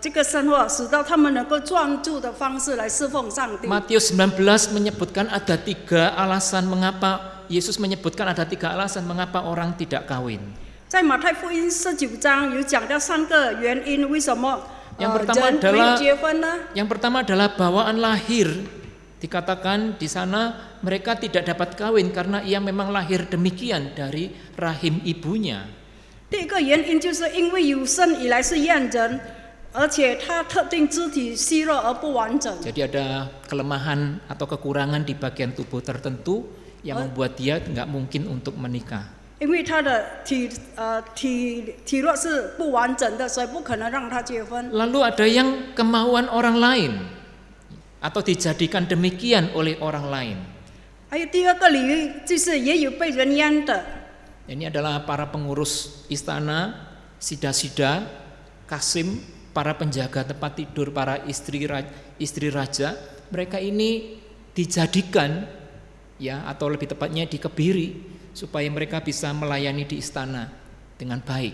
这个生活，使到他们能够专注的方式来侍奉上帝。 Matius 19 menyebutkan ada 3 alasan mengapa Yesus menyebutkan ada 3 alasan mengapa orang tidak kawin. 在马太福音19章有讲到3个原因，为什么 Yang pertama 人没有结婚呢？ Yang pertama adalah bawaan lahir. Dikatakan di sana mereka tidak dapat kawin karena ia memang lahir demikian dari rahim ibunya. 第一个原因就是因为有生以来是验人，而且他特定肢体虚弱而不完整。 Jadi ada kelemahan atau kekurangan di bagian tubuh tertentu yang membuat dia nggak mungkin untuk menikah. 因为他的体弱是不完整的，所以不可能让他结婚。 Lalu ada yang kemauan orang lain atau dijadikan demikian oleh orang lain. 还有第2个理由就是也有被人阉的。 Ini adalah para pengurus istana, sida-sida, kasim, para penjaga tempat tidur, para istri raja. Mereka ini dijadikan, ya, atau lebih tepatnya dikebiri supaya mereka bisa melayani di istana dengan baik.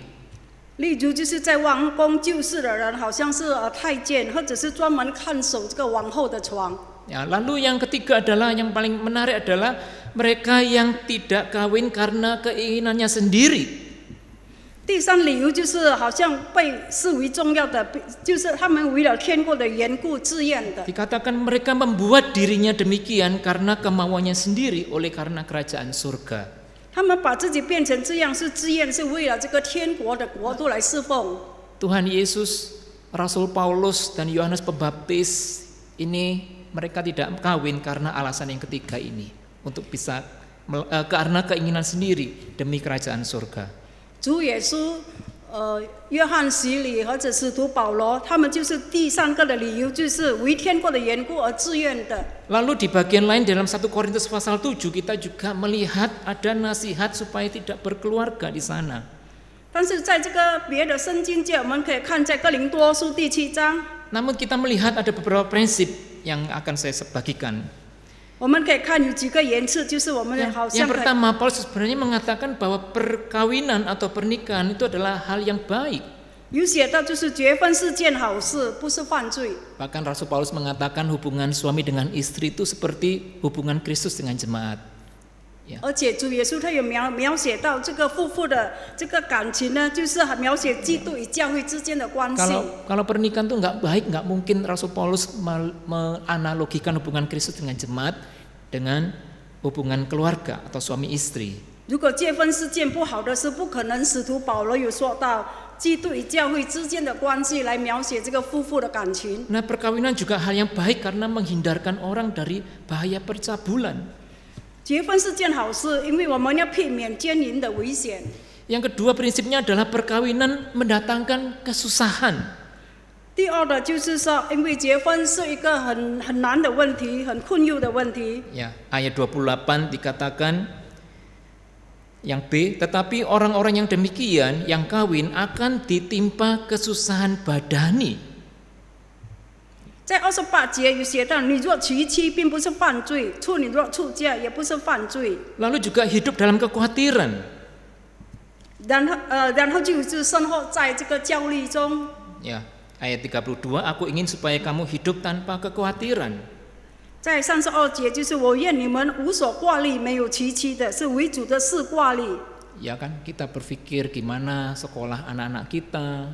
例如就是在王宫救世的人，好像是太监，或者是专门看守这个王后的床。 Ya, lalu yang ketiga adalah yang paling menarik adalah mereka yang tidak kawin karena keinginannya sendiri. 第三理由就是好像被视为重要的，就是他们为了天国的缘故自愿的。 Dikatakan mereka membuat dirinya demikian karena kemauannya sendiri oleh karena kerajaan surga. 他们把自己变成这样是自愿，是为了这个天国的国度来侍奉。 Tuhan Yesus, Rasul Paulus dan Yohanes Pembaptis ini mereka tidak kawin karena alasan yang ketiga ini, untuk bisa karena keinginan sendiri demi kerajaan surga. 主耶稣、约翰洗礼或者使徒保罗，他们就是第三个的理由，就是为天国的缘故而自愿的。 Lalu di bagian lain dalam 1 Korintus pasal 7 kita juga melihat ada nasihat supaya tidak berkeluarga di sana. 但是在这个别的圣经界，我们可以看在哥林多书第7章， Namun kita melihat ada beberapa prinsip yang akan saya bagikan. 我们可以看有几个言辞，就是我们好 Yang 像可以 pertama, Paulus sebenarnya mengatakan bahwa perkawinan atau pernikahan itu adalah hal yang baik. 有写到，就是结婚是件好事，不是犯罪。 Bahkan Rasul Paulus mengatakan hubungan suami dengan istri itu seperti hubungan Kristus dengan jemaat. 而且主耶稣他有描写到这个夫妇的这个感情呢，就是描写基督与教会之间的关系。 Kalau pernikahan itu nggak baik, nggak mungkin Rasul Paulus menganalogikan hubungan Kristus dengan jemaat dengan hubungan keluarga atau suami istri. 如果结婚是件不好的事，不可能使徒保罗有说到基督与教会之间的关系来描写这个夫妇的感情。 Nah, perkawinan juga hal yang baik karena menghindarkan orang dari bahaya percabulan. 结婚是件好事，因为我们要避免奸淫的危险。 Yang kedua prinsipnya adalah perkawinan mendatangkan kesusahan. 第二的就是说，因为结婚是一个很难的问题，很困扰的问题。 Ya, ayat 28 dikatakan yang B, tetapi orang-orang yang demikian yang kawin akan ditimpa kesusahan badani. 在28节有写到，你若娶妻并不是犯罪，处女若出嫁也不是犯罪。 Lalu juga hidup dalam kekhawatiran. 然后就是生活在这个焦虑中。 Ya, ayat 32, aku ingin supaya kamu hidup tanpa kekhawatiran. 在32节就是我愿你们无所挂虑，没有娶妻的，是为主的事挂虑。 Ya kan, kita berpikir gimana sekolah anak-anak kita,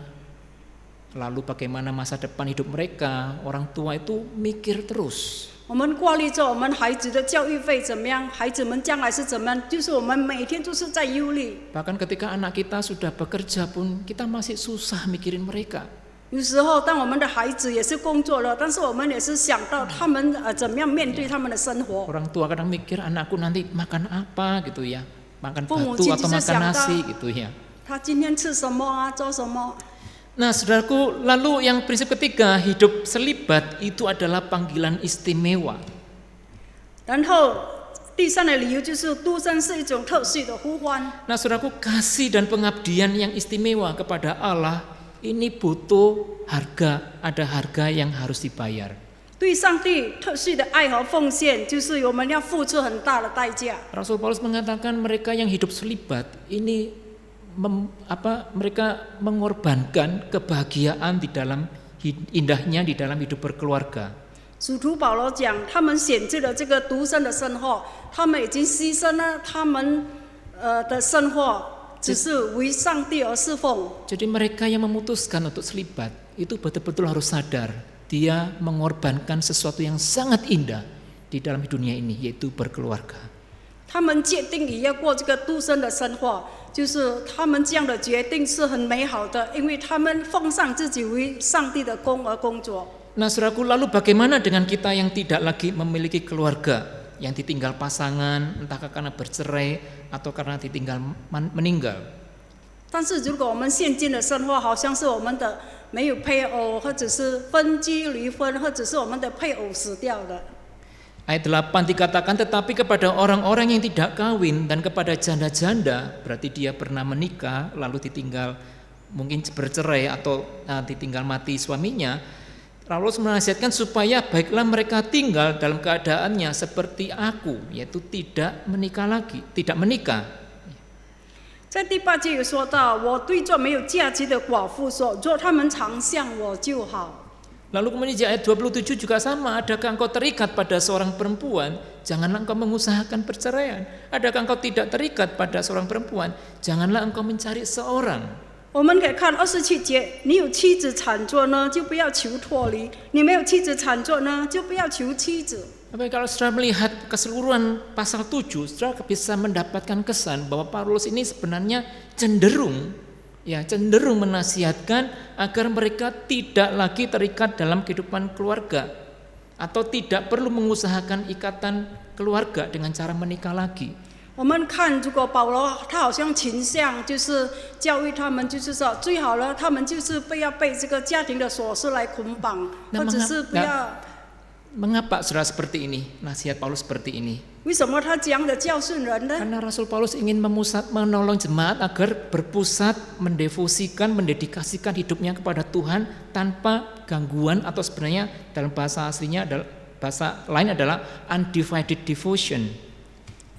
lalu bagaimana masa depan hidup mereka. Orang tua itu mikir terus. 我们挂虑着我们孩子的教育费怎么样，孩子们将来是怎么样，就是我们每天都是在忧虑。 Bahkan ketika anak kita sudah bekerja pun kita masih susah mikirin mereka. 有时候，当我们的孩子也是工作了，但是我们也是想到他们怎么样面对他们的生活。 Orang tua kadang mikir anakku nanti makan apa gitu ya, makan父母 batu 亲 atau 就是 makan 想到 nasi gitu ya. 他今天吃什么啊，做什么？ Nah, saudaraku, lalu yang prinsip ketiga, hidup selibat itu adalah panggilan istimewa. 然后第三的理由就是独身是一种特殊的呼唤。 Nah, saudaraku, kasih dan pengabdian yang istimewa kepada Allah ini butuh harga, ada harga yang harus dibayar. 对上帝特殊的爱和奉献，就是我们要付出很大的代价。 Rasul Paulus mengatakan mereka yang hidup selibat ini mereka mengorbankan kebahagiaan di dalam indahnya di dalam hidup berkeluarga. 使徒保罗讲，他们选择了这个独身的生活，他们已经牺牲了他们的生活，只是为上帝而侍奉。 Jadi mereka yang memutuskan untuk selibat itu betul-betul harus sadar dia mengorbankan sesuatu yang sangat indah di dalam dunia ini, yaitu berkeluarga. 他们决定也要过这个独身的生活，就是他们这样的决定是很美好的，因为他们奉上自己为上帝的工而工作。 Nah, saudaraku, lalu bagaimana dengan kita yang tidak lagi memiliki keluarga, yang ditinggal pasangan, entah karena bercerai atau karena ditinggal meninggal? 但是如果我们现今的生活好像是我们的没有配偶，或者是分居离婚，或者是我们的配偶死掉了。 Ayat 8 dikatakan, tetapi kepada orang-orang yang tidak kawin dan kepada janda-janda, berarti dia pernah menikah lalu ditinggal mungkin bercerai atau ditinggal mati suaminya, Paulus menasihatkan supaya baiklah mereka tinggal dalam keadaannya seperti aku, yaitu tidak menikah lagi, tidak menikah. 在第8节有说到，我对这没有嫁妻的寡妇说，若他们常向我就好。Lalu kemudian di ayat 27 juga sama, adakah engkau terikat pada seorang perempuan, janganlah engkau mengusahakan perceraian. Adakah engkau tidak terikat pada seorang perempuan, janganlah engkau mencari seorang. 我们可以看27节，你有妻子产作呢，就不要求脱离；你没有妻子产作呢，就不要求妻子。 Tapi kalau saudara melihat keseluruhan pasal 7, saudara bisa mendapatkan kesan bahwa Paulus ini sebenarnya cenderung menasihatkan agar mereka tidak lagi terikat dalam kehidupan keluarga atau tidak perlu mengusahakan ikatan keluarga dengan cara menikah lagi. 我们看，如果保罗他好像倾向就是教育他们，就是说最好了，他们就是不要被这个家庭的琐事来捆绑，或者是不要。 Mengapa saudara seperti ini? Nasihat Paulus seperti ini. 为什么他这样的教训人呢？ Karena Rasul Paulus ingin menolong jemaat agar berpusat, mendedikasikan hidupnya kepada Tuhan tanpa gangguan, atau sebenarnya dalam bahasa aslinya adalah bahasa lain adalah undivided devotion.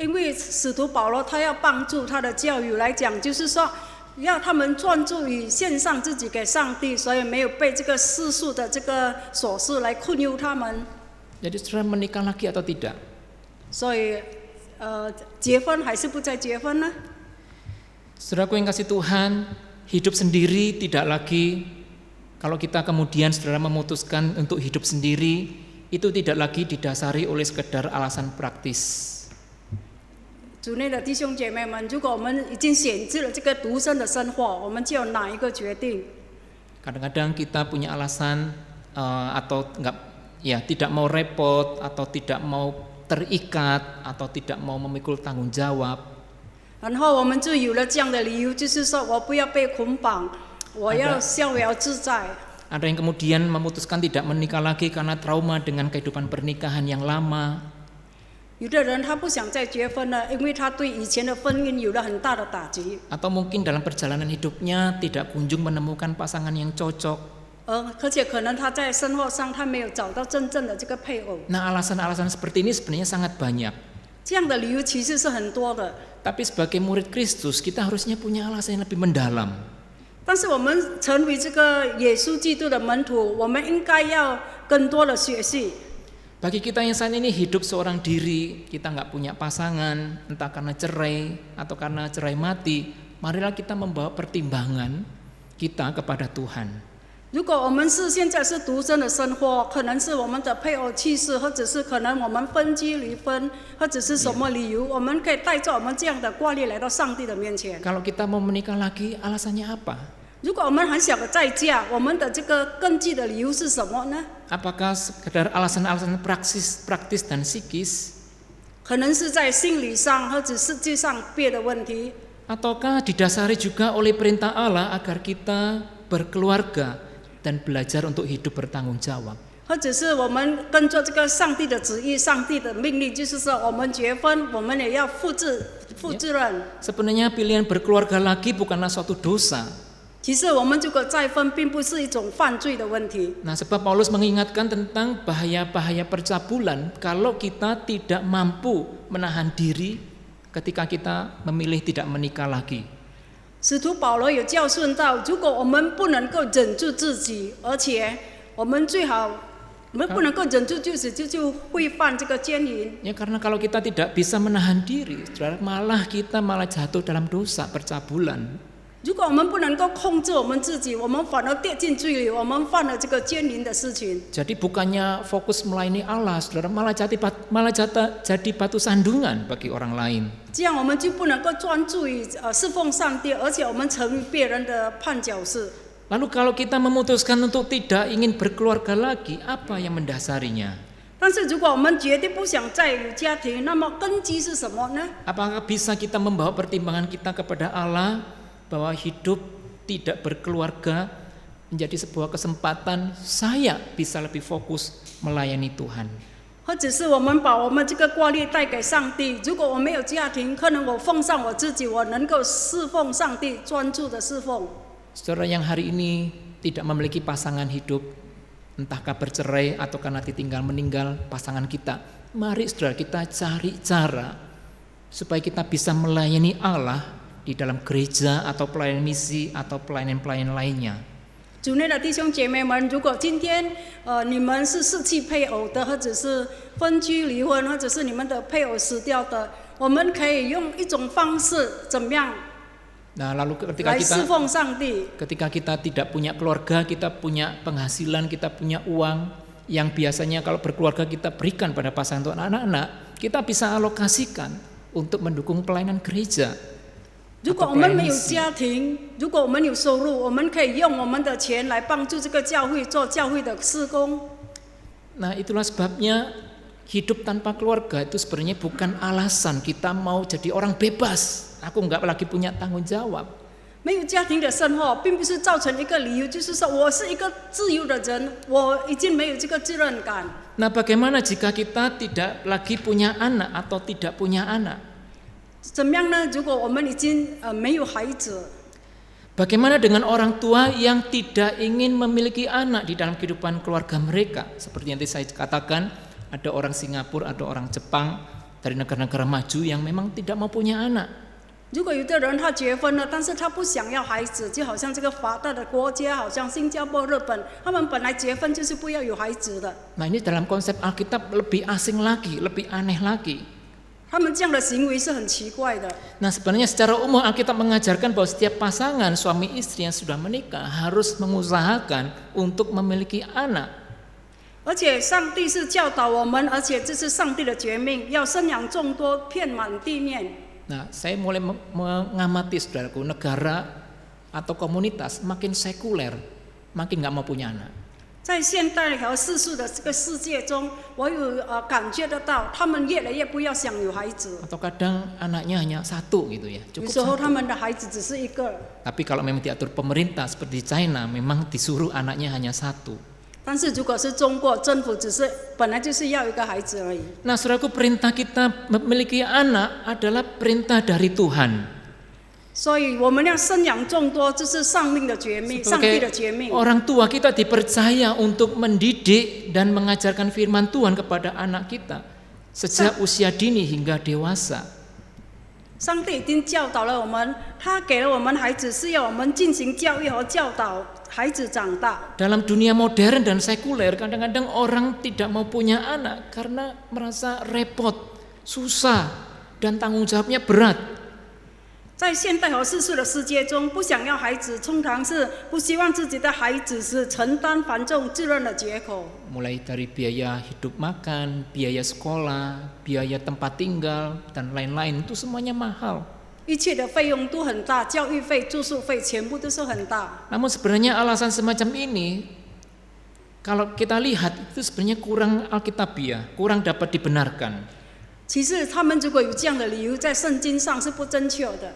因为使徒保罗他要帮助他的教友来讲，就是说要他们专注于献上自己给上帝，所以没有被这个世俗的这个琐事来困忧他们。 Jadi saudara menikah lagi atau tidak? 所以，结婚还是不再结婚呢？ Saudaraku yang kasih Tuhan, hidup sendiri tidak lagi, kalau kita kemudian saudara memutuskan untuk hidup sendiri, itu tidak lagi didasari oleh sekedar alasan praktis. 主内的弟兄姐妹们，如果我们已经选择了这个独身的生活，我们就有哪一个决定？ Kadang-kadang kita punya alasan atau tidak mau repot, atau tidak mau terikat, atau tidak mau memikul tanggung jawab. 然后我们就有了这样的理由，就是说我不要被捆绑，我要逍遥自在。 Ada yang kemudian memutuskan tidak menikah lagi karena trauma dengan kehidupan pernikahan yang lama. 有的人他不想再结婚了，因为他对以前的婚姻有了很大的打击。 Atau mungkin dalam perjalanan hidupnya tidak kunjung menemukan pasangan yang cocok. 而且可能他在生活上他没有找到真正的这个配偶。 Nah, alasan-alasan seperti ini sebenarnya sangat banyak. 这样的理由其实是很多的。 Tapi sebagai murid Kristus, kita harusnya punya alasan yang lebih mendalam. 但是我们成为这个耶稣基督的门徒，我们应该要更多的学习。 Bagi kita yang saat ini hidup seorang diri, kita nggak punya pasangan, entah karena cerai atau karena cerai mati, marilah kita membawa pertimbangan kita kepada Tuhan. 如果我们是现在是独身的生活，可能是我们的配偶去世，或者是可能我们分居离婚，或者是什么理由，我们可以带着我们这样的挂虑来到上帝的面前。 Kalau kita mau menikah lagi, alasannya apa? 如果我们很想再嫁，我们的这个根据的理由是什么呢？ Apakah sekedar alasan-alasan praktis dan psikis? 可能是在心理上或者实际上别的问题。 Ataukah didasari juga oleh perintah Allah agar kita berkeluarga dan belajar untuk hidup bertanggung jawab? 或者是我们跟着这个上帝的旨意、上帝的命令，就是说我们结婚，我们也要负责任。 Sebenarnya pilihan berkeluarga lagi bukanlah suatu dosa. 其实我们这个再婚并不是一种犯罪的问题。 Nah, sebab Paulus mengingatkan tentang bahaya-bahaya percabulan kalau kita tidak mampu menahan diri ketika kita memilih tidak menikah lagi. 使徒保罗有教训到，如果我们不能够忍住自己，而且我们最好我们不能够忍住自己，就会犯这个奸淫。 Ya, karena kalau kita tidak bisa menahan diri, saudara, kita malah jatuh dalam dosa percabulan. 如果我们不能够控制我们自己，我们反而跌进罪里，我们犯了这个奸淫的事情。 Jadi bukannya fokus melayani Allah, saudara, malah jadi batu sandungan bagi orang lain. 这样我们就不能够专注于侍奉上帝，而且我们成为别人的绊脚石。 Lalu kalau kita memutuskan untuk tidak ingin berkeluarga lagi, apa yang mendasarinya? 但是如果我们决定不想再有家庭，那么根基是什么呢？ Apakah bisa kita membawa pertimbangan kita kepada Allah bahwa hidup tidak berkeluarga menjadi sebuah kesempatan saya bisa lebih fokus melayani Tuhan? 或者是我们把我们这个挂虑带给上帝。如果我没有家庭，可能我奉上我自己，我能够侍奉上帝，专注的侍奉。 Saudara yang hari ini tidak memiliki pasangan hidup, entahkah bercerai atau karena ditinggal meninggal pasangan kita, mari saudara kita cari cara supaya kita bisa melayani Allah di dalam gereja atau pelayanan misi atau pelayanan-pelayanan lainnya. 主内的弟兄姐妹们，如果今天你们是失去配偶的，或者是分居离婚，或者是你们的配偶死掉的，我们可以用一种方式怎么样 Nah, lalu ketika 来侍 kita 奉上帝？ ketika kita tidak punya keluarga, kita punya penghasilan, kita punya uang yang biasanya kalau berkeluarga kita berikan pada pasangan atau anak-anak, kita bisa alokasikan untuk mendukung pelayanan gereja. 如果我们没有家庭，如果我们有收入，我们可以用我们的钱来帮助这个教会做教会的事工。 Nah, itulah sebabnya hidup tanpa keluarga itu sebenarnya bukan alasan kita mau jadi orang bebas. Aku nggak lagi punya tanggung jawab. 没有家庭的生活，并不是造成一个理由，就是说我是一个自由的人，我已经没有这个责任感。 Nah, bagaimana jika kita tidak lagi punya anak atau tidak punya anak? 怎么样呢？如果我们已经没有孩子， Bagaimana dengan orang tua yang tidak ingin memiliki anak di dalam kehidupan keluarga mereka? Seperti yang tadi saya katakan, ada orang Singapura, ada orang Jepang dari negara-negara maju yang memang tidak mau punya anak. 如果有的人他结婚了，但是他不想要孩子，就好像这个发达的国家，好像新加坡、日本，他们本来结婚就是不要有孩子的。 Nah, ini dalam konsep Alkitab lebih asing lagi, lebih aneh lagi. 他们这样的行为是很奇怪的。 Nah, sebenarnya secara umum Alkitab mengajarkan bahwa setiap pasangan suami istri yang sudah menikah harus mengusahakan untuk memiliki anak. 而且上帝是教导我们，而且这是上帝的诫命，要生养众多，遍满地面。 Nah, saya mulai mengamati saudaraku, negara atau komunitas makin sekuler, makin nggak mau punya anak. 在现代和世俗的这个世界中，我有感觉得到，他们越来越不要想有孩子。 Atau kadang anaknya hanya satu gitu ya, 有 cukup 时候 satu. 他们的孩子只是一个， Tapi kalau memang diatur pemerintah seperti China, memang disuruh anaknya hanya satu. 但是如果是中国政府，只是本来就是要一个孩子而已。 Nah, saudaraku, perintah kita memiliki anak adalah perintah dari Tuhan. 所以我们要生养众多，这是上命的诫命，上帝的诫命。 Orang tua kita dipercaya untuk mendidik dan mengajarkan firman Tuhan kepada anak kita sejak usia dini hingga dewasa. 上帝已经教导了我们，他给了我们孩子，是要我们进行教育和教导孩子长大。 Dalam dunia modern dan sekuler, kadang-kadang orang tidak mau punya anak karena merasa repot, susah, dan tanggung jawabnya berat. 在现代和世俗的世界中，不想要孩子，通常是不希望自己的孩子是承担繁重责任的结果。 Mulai dari biaya hidup makan, biaya sekolah, biaya tempat tinggal, dan lain-lain, itu semuanya mahal. 一切的费用都很大，教育费、住宿费全部都是很大。 Namun sebenarnya alasan semacam ini, kalau kita lihat itu sebenarnya kurang alkitabiah, kurang dapat dibenarkan. 其实他们如果有这样的理由，在圣经上是不正确的。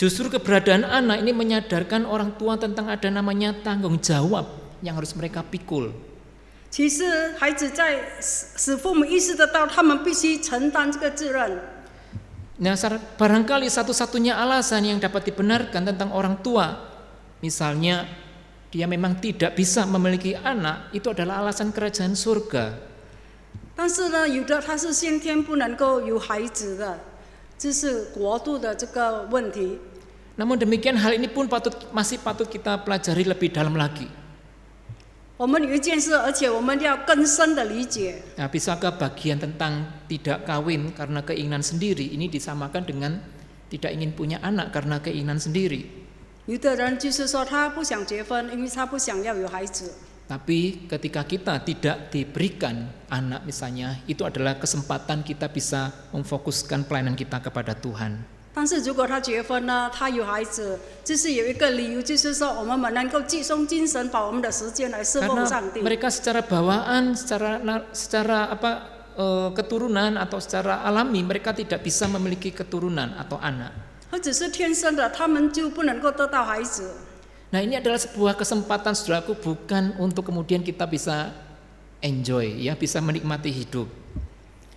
Justru keberadaan anak ini menyadarkan orang tua tentang ada namanya tanggung jawab yang harus mereka pikul. 其实孩子在使父母意识得到，他们必须承担这个责任。 Nah, barangkali satu-satunya alasan yang dapat dibenarkan tentang orang tua, misalnya dia memang tidak bisa memiliki anak, itu adalah alasan kerajaan surga. 但是呢，有的他是先天不能够有孩子的，这是国度的这个问题。 Namun demikian hal ini pun masih patut kita pelajari lebih dalam lagi. 我们有一件事，而且我们要更深的理解。 Nah, bisakah bagian tentang tidak kawin karena keinginan sendiri ini disamakan dengan tidak ingin punya anak karena keinginan sendiri? 有的人就是说他不想结婚，因为他不想要有孩子。 Tapi ketika kita tidak diberikan anak misalnya, itu adalah kesempatan kita bisa memfokuskan pelayanan kita kepada Tuhan. 但是如果他结婚了，他有孩子，就是有一个理由，就是说我们能够集中精神，把我们的时间来侍奉 Karena 上帝。 mereka secara bawaan, secara keturunan atau secara alami mereka tidak bisa memiliki keturunan atau anak. 或者是天生的，他们就不能够得到孩子。 Nah, ini adalah sebuah kesempatan saudaraku, bukan untuk kemudian kita bisa enjoy, ya, bisa menikmati hidup.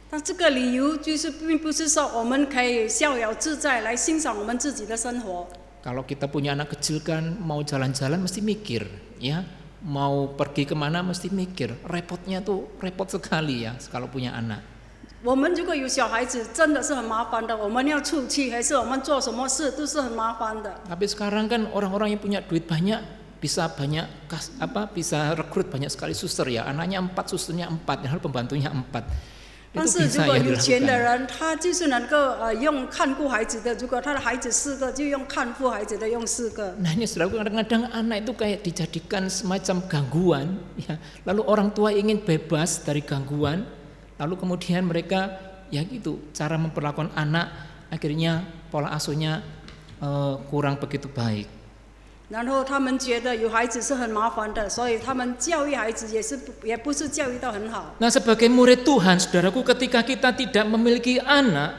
但这个理由就是并不是说我们可以逍遥自在来欣赏我们自己的生活。 Kalau kita punya anak kecil kan mau jalan-jalan mesti mikir, ya, mau pergi kemana mesti mikir. Repotnya tuh repot sekali ya kalau punya anak. 我们如果有小孩子，真的是很麻烦的。我们要出去，还是我们做什么事，都是很麻烦的。 Tapi sekarang kan orang-orang yang punya duit banyak bisa banyak bisa rekrut banyak sekali suster ya, anaknya 4, susternya 4, lalu pembantunya 4. 但 Itu 是如 bisa 果 ya 有钱的 dilakukan. 人，他就是能够用看顾孩子的，如果他的孩子4个，就用看顾孩子的用4个。 Nah ini saudara, kadang-kadang anak itu kayak dijadikan semacam gangguan ya. Lalu orang tua ingin bebas dari gangguan, lalu kemudian mereka ya gitu, cara memperlakukan anak akhirnya pola asuhnya kurang begitu baik. 然后他们觉得有孩子是很麻烦的，所以他们教育孩子也不是教育到很好。 Nah sebagai murid Tuhan, saudaraku, ketika kita tidak memiliki anak,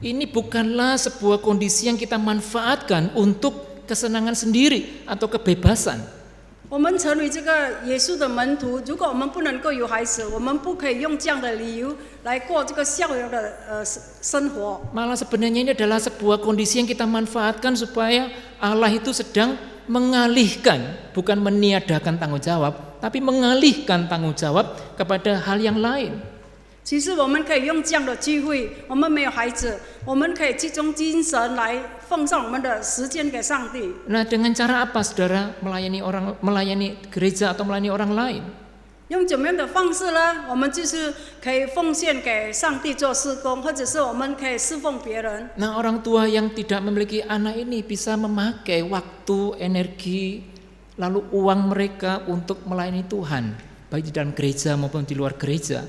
ini bukanlah sebuah kondisi yang kita manfaatkan untuk kesenangan sendiri atau kebebasan. 我们成为这个耶稣的门徒，如果我们不能够有孩子，我们不可以用这样的理由来过这个逍遥的生活。 Malah sebenarnya ini adalah sebuah kondisi yang kita manfaatkan supaya Allah itu sedang mengalihkan, bukan meniadakan tanggung jawab, tapi mengalihkan tanggung jawab kepada hal yang lain. 其实我们可以用这样的机会，我们没有孩子，我们可以集中精神来奉上我们的时间给上帝。 Nah, dengan cara apa saudara melayani gereja atau melayani orang lain? 用怎么样的方式呢？我们就是可以奉献给上帝做事工，或者是我们可以侍奉别人。 Nah, orang tua yang tidak memiliki anak ini bisa memakai waktu, energi, lalu uang mereka untuk melayani Tuhan, baik di dalam gereja maupun di luar gereja.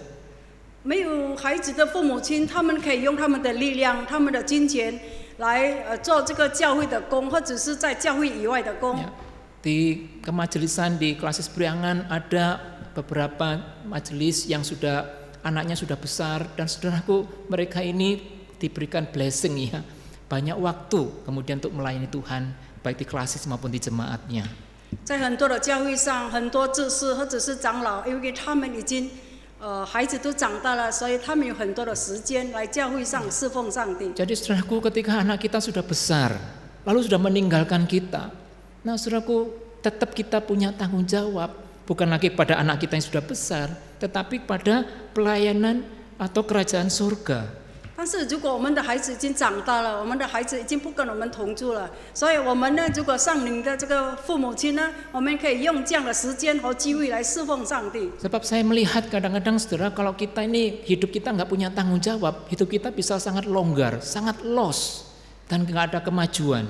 没有孩子的父母亲，他们可以用他们的力量、他们的金钱来做这个教会的工，或者是在教会以外的工。 Ya, di kemajelisan di Klasis Priangan ada beberapa majelis yang anaknya sudah besar, dan saudaraku, mereka ini diberikan blessing ya, banyak waktu kemudian untuk melayani Tuhan baik di klasis maupun di jemaatnya. 在很多的教会上，很多执事或者是长老，因为他们已经孩子都长大了，所以他们有很多的时间来教会上侍奉上帝。 Jadi saudaraku, ketika anak kita sudah besar lalu sudah meninggalkan kita, nah saudaraku, tetap kita punya tanggung jawab, bukan lagi pada anak kita yang sudah besar, tetapi pada pelayanan atau kerajaan surga. 但是如果我们的孩子已经长大了，我们的孩子已经不跟我们同住了，所以我们呢，如果上领的这个父母亲呢，我们可以用这样的时间和机会来侍奉上帝。 Sebab saya melihat kadang-kadang saudara, kalau kita ini hidup kita nggak punya tanggung jawab, hidup kita bisa sangat longgar, sangat lost, dan nggak ada kemajuan.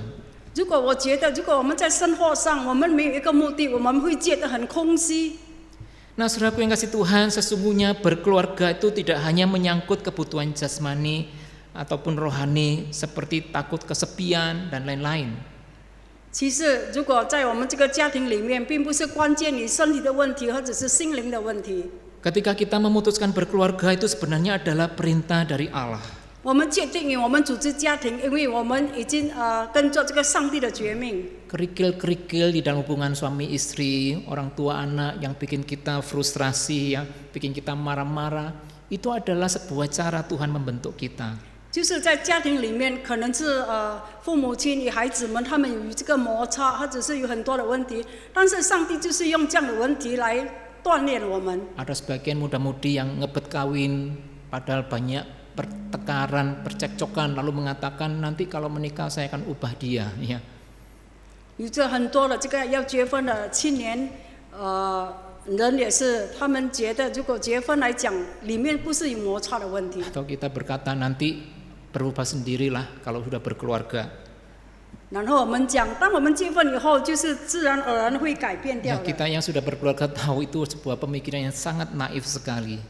如果我觉得，如果我们在生活上我们没有一个目的，我们会觉得很空虚。 Nah saudaraku yang kasih Tuhan, sesungguhnya berkeluarga itu tidak hanya menyangkut kebutuhan jasmani ataupun rohani seperti takut kesepian dan lain-lain. 其实，如果在我们这个家庭里面，并不是关键于身体的问题，或者是心灵的问题。 Ketika kita memutuskan berkeluarga itu sebenarnya adalah perintah dari Allah. 我们决定于我们组织家庭，因为我们已经跟着这个上帝的绝命。 Kerikil-kerikil di dalam hubungan suami istri, orang tua anak yang bikin kita frustrasi ya, bikin kita marah-marah, itu adalah sebuah cara Tuhan membentuk kita. 就是在家庭里面，可能是父母亲与孩子们他们有这个摩擦，或者是有很多的问题，但是上帝就是用这样的问题来锻炼我们。 Ada sebagian muda-mudi yang ngebet kawin, padahal banyak pertengkaran, percekcokan, lalu mengatakan nanti kalau menikah saya akan ubah dia. Ya. 有着很多的这个要结婚的青年，人也是，他们觉得如果结婚来讲，里面不是有摩擦的问题。 Atau kita berkata nanti berubah sendirilah kalau sudah berkeluarga. 然后我们讲，当我们结婚以后，就是自然而然会改变掉 Ya, 的。 kita yang sudah berkeluarga tahu itu sebuah pemikiran yang sangat naif sekali.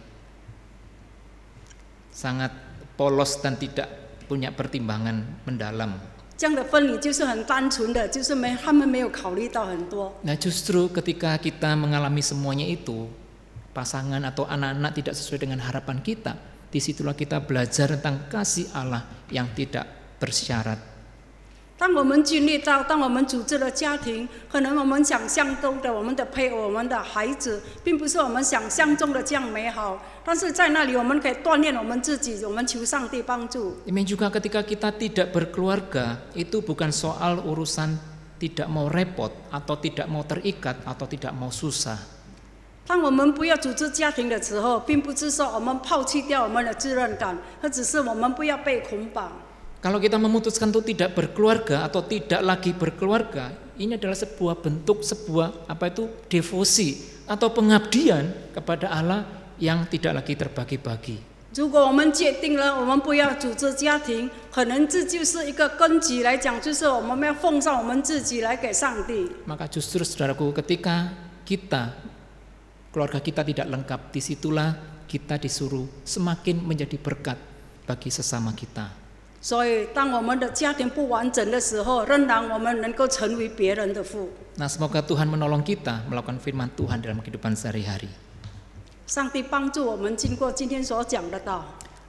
Sangat polos dan tidak punya pertimbangan mendalam. 这样的分离就是很单纯的，就是他们没有考虑到很多。 Nah justru ketika kita mengalami semuanya itu, pasangan atau anak-anak tidak sesuai dengan harapan kita, disitulah kita belajar tentang kasih Allah yang tidak bersyarat. 当我们经历到，当我们组织了家庭，可能我们想象中的我们的配偶、我们的孩子，并不是我们想象中的这样美好。但是在那里，我们可以锻炼我们自己，我们求上帝帮助。 Demikian juga ketika kita tidak berkeluarga, itu bukan soal urusan tidak mau repot atau tidak mau terikat atau tidak mau susah. 当我们不要组织家庭的时候，并不是说我们抛弃掉我们的责任感，或者是我们不要被捆绑。 Kalau kita memutuskan untuk tidak berkeluarga atau tidak lagi berkeluarga, ini adalah sebuah bentuk, sebuah devosi atau pengabdian kepada Allah yang tidak lagi terbagi-bagi. 如果我们界定了我们不要组织家庭，可能这就是一个根基来讲，就是我们要奉上我们自己来给上帝。 Maka justru saudaraku, ketika keluarga kita tidak lengkap, disitulah kita disuruh semakin menjadi berkat bagi sesama kita. 所以，当我们的家庭不完整的时候，仍然我们能够成为别人的父。 Nah, semoga Tuhan menolong kita melakukan firman Tuhan dalam kehidupan sehari-hari. 上帝帮助我们经过今天所讲的道。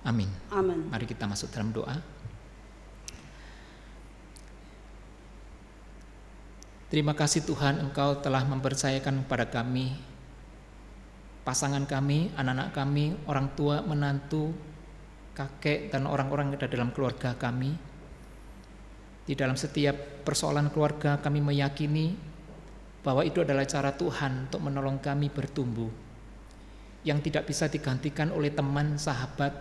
Amin. 阿门。 Mari kita masuk dalam doa. Terima kasih Tuhan, Engkau telah mempercayakan kepada kami, pasangan kami, anak-anak kami, orang tua, menantu, kakek, dan orang-orang yang ada dalam keluarga kami. Di dalam setiap persoalan keluarga kami meyakini bahwa itu adalah cara Tuhan untuk menolong kami bertumbuh, yang tidak bisa digantikan oleh teman, sahabat,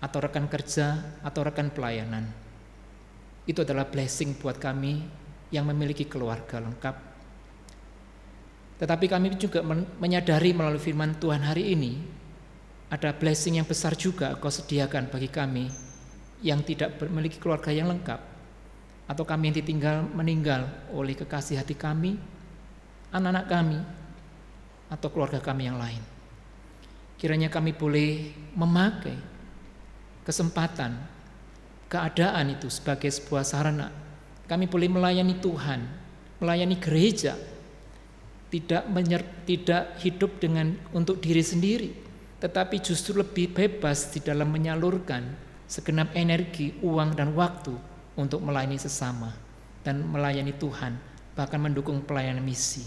atau rekan kerja, atau rekan pelayanan. Itu adalah blessing buat kami yang memiliki keluarga lengkap. Tetapi kami juga menyadari melalui firman Tuhan hari ini, ada blessing yang besar juga Kau sediakan bagi kami yang tidak memiliki keluarga yang lengkap, atau kami yang meninggal oleh kekasih hati kami, anak-anak kami, atau keluarga kami yang lain. Kiranya kami boleh memakai kesempatan, keadaan itu sebagai sebuah sarana. Kami boleh melayani Tuhan, melayani gereja, tidak hidup untuk diri sendiri, tetapi justru lebih bebas di dalam menyalurkan segenap energi, uang, dan waktu untuk melayani sesama dan melayani Tuhan, bahkan mendukung pelayanan misi.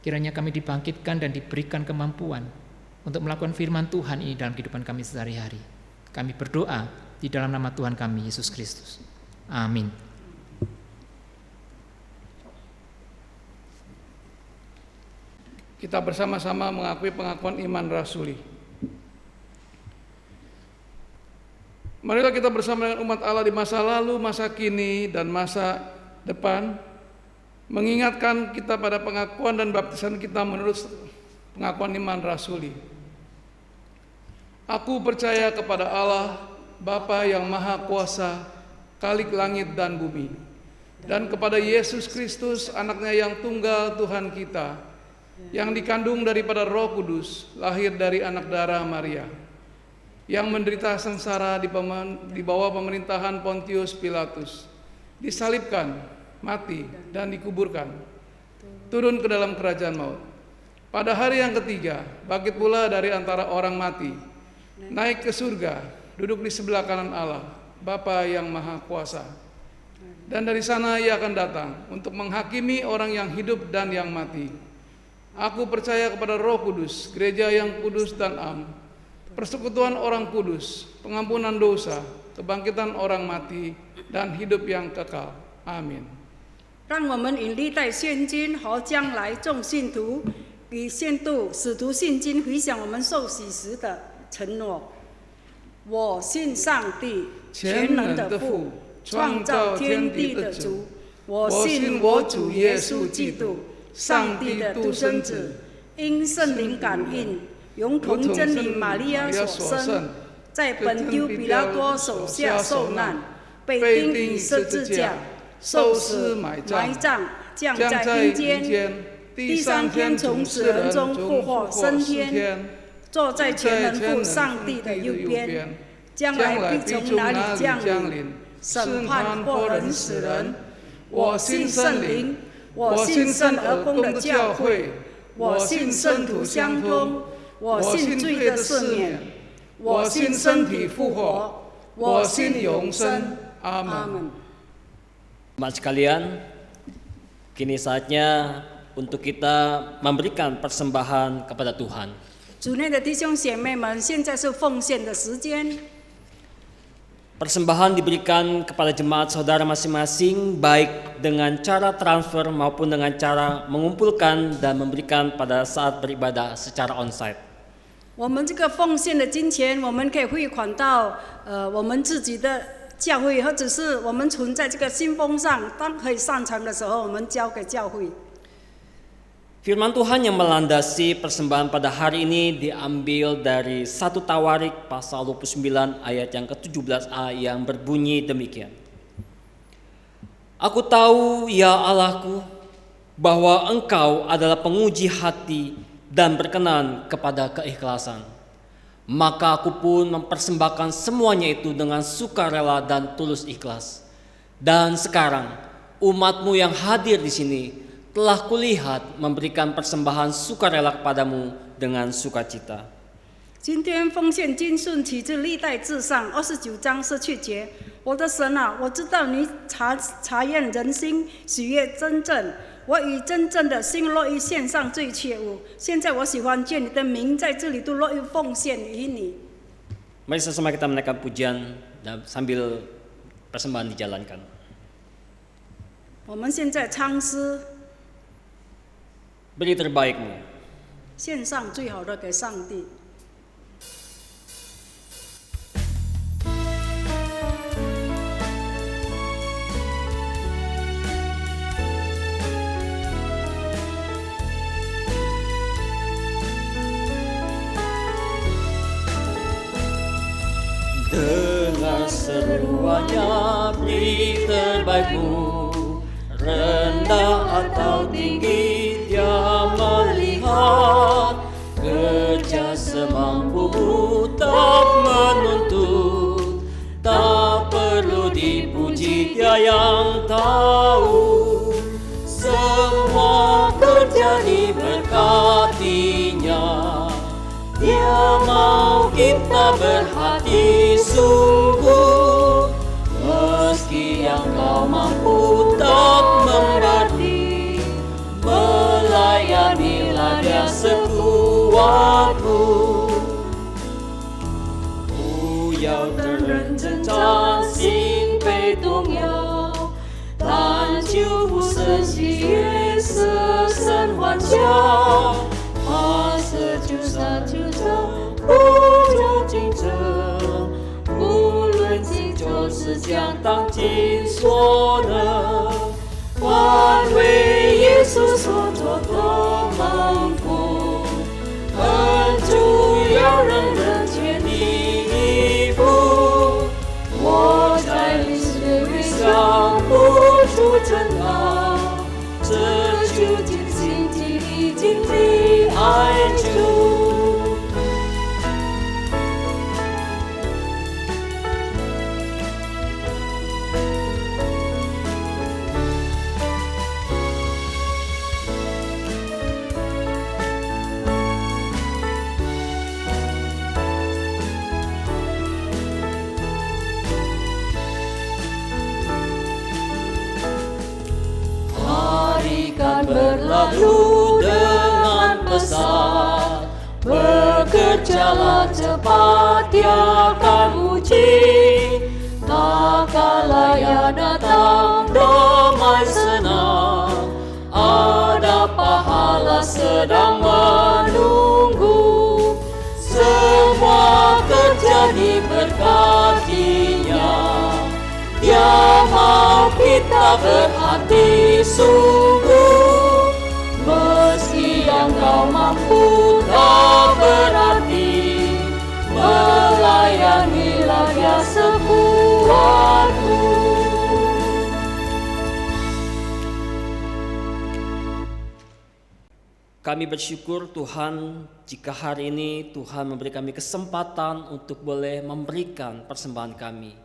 Kiranya kami dibangkitkan dan diberikan kemampuan untuk melakukan firman Tuhan ini dalam kehidupan kami sehari-hari. Kami berdoa di dalam nama Tuhan kami, Yesus Kristus. Amin. Kita bersama-sama mengakui pengakuan iman rasuli. Marilah kita bersama dengan umat Allah di masa lalu, masa kini, dan masa depan, mengingatkan kita pada pengakuan dan baptisan kita menurut pengakuan iman rasuli. Aku percaya kepada Allah, Bapa yang Maha Kuasa, Khalik langit dan bumi, dan kepada Yesus Kristus, anaknya yang tunggal Tuhan kita, yang dikandung daripada Roh Kudus, lahir dari anak darah Maria, yang menderita sengsara di bawah pemerintahan Pontius Pilatus, disalibkan, mati, dan dikuburkan, turun ke dalam kerajaan maut. Pada hari yang ketiga, bangkit pula dari antara orang mati, naik ke surga, duduk di sebelah kanan Allah, Bapa yang Maha Kuasa. Dan dari sana Ia akan datang untuk menghakimi orang yang hidup dan yang mati. Aku percaya kepada Roh Kudus, gereja yang kudus dan am, persekutuan orang kudus, pengampunan dosa, kebangkitan orang mati, dan hidup yang kekal. Amin. 让我们以历代现今和将来众信徒以宣读使徒信经回想我们受洗时的承诺。我信上帝，全能的父，创造天地的主。我信我主耶稣基督，上帝的独生子，因圣灵感应，由童真理玛利亚所生，在本丢比拉多手下受难，被钉于十字架，受死埋葬，降在阴间，第三天从死人中复活升天，坐在全能父上帝的右边，将来必从哪里降临，审判活人死人。我信圣灵，我信圣而公的教会，我信圣徒相通，我信罪的赦免，我信身体复活，我信永生。阿门。 Jemaat sekalian, kini saatnya untuk kita memberikan persembahan kepada Tuhan. 主内的弟兄姐妹们，现在是奉献的时间。 Persembahan diberikan kepada jemaat saudara masing-masing, baik dengan cara transfer maupun dengan cara mengumpulkan dan memberikan pada saat beribadah secara onsite. 我们这个奉献的金钱，我们可以汇款到我们自己的教会，或者是我们存在这个信奉上，当可以擅长的时候，我们交给教会。 Firman Tuhan yang melandasi persembahan pada hari ini diambil dari 1 Tawarik pasal 29 ayat yang ke-17a yang berbunyi demikian. Aku tahu ya Allahku bahwa Engkau adalah penguji hati dan berkenan kepada keikhlasan. Maka aku pun mempersembahkan semuanya itu dengan sukarela dan tulus ikhlas. Dan sekarang umatmu yang hadir di sini telah kulihat memberikan persembahan sukarela kepadamu dengan sukacita. 今天奉献经顺起自历代至上29章17节。我的神啊，我知道你查验人心，喜悦真正。我以真正的心乐意献上最切物。现在我喜欢见你的名在这里都乐意奉献于你。 Mari sama-sama kita menaikkan pujian dan sambil persembahan dijalankan. 我们现在唱诗， Beri terbaikmu. 献上最好的给上帝。 Dengar seruannya, beri terbaikmu. Rendah atau tinggi dia melihat. Kerja semampumu tak menuntut. Tak perlu dipuji dia yang tahu. Semua kerja diberkatinya. Dia mau kita berhati sungguh. Meski yang kau mampu tak mengerti, melayanilah dia sekuatmu. 不要等人挣扎，心被动摇，但求不生喜悦，舍身欢笑。 他是就杀就杀，不求竞争，无论尽就是将当尽所能，换为耶稣所做的蒙福，恩主要人人全力以赴。我在你思维上付出真爱，这究竟心经已经历。 爱主。 Hari kan berlalu dengan pesat, bekerjalah cepat dia akan uji. Tak kala ia datang damai senang, ada pahala sedang menunggu. Semua kerja diberkatinya, dia mau kita berhati sungguh. Meski yang kau mampu tak berarti, melayanilah dia sekuatmu. Kami bersyukur Tuhan jika hari ini Tuhan memberi kami kesempatan untuk boleh memberikan persembahan kami.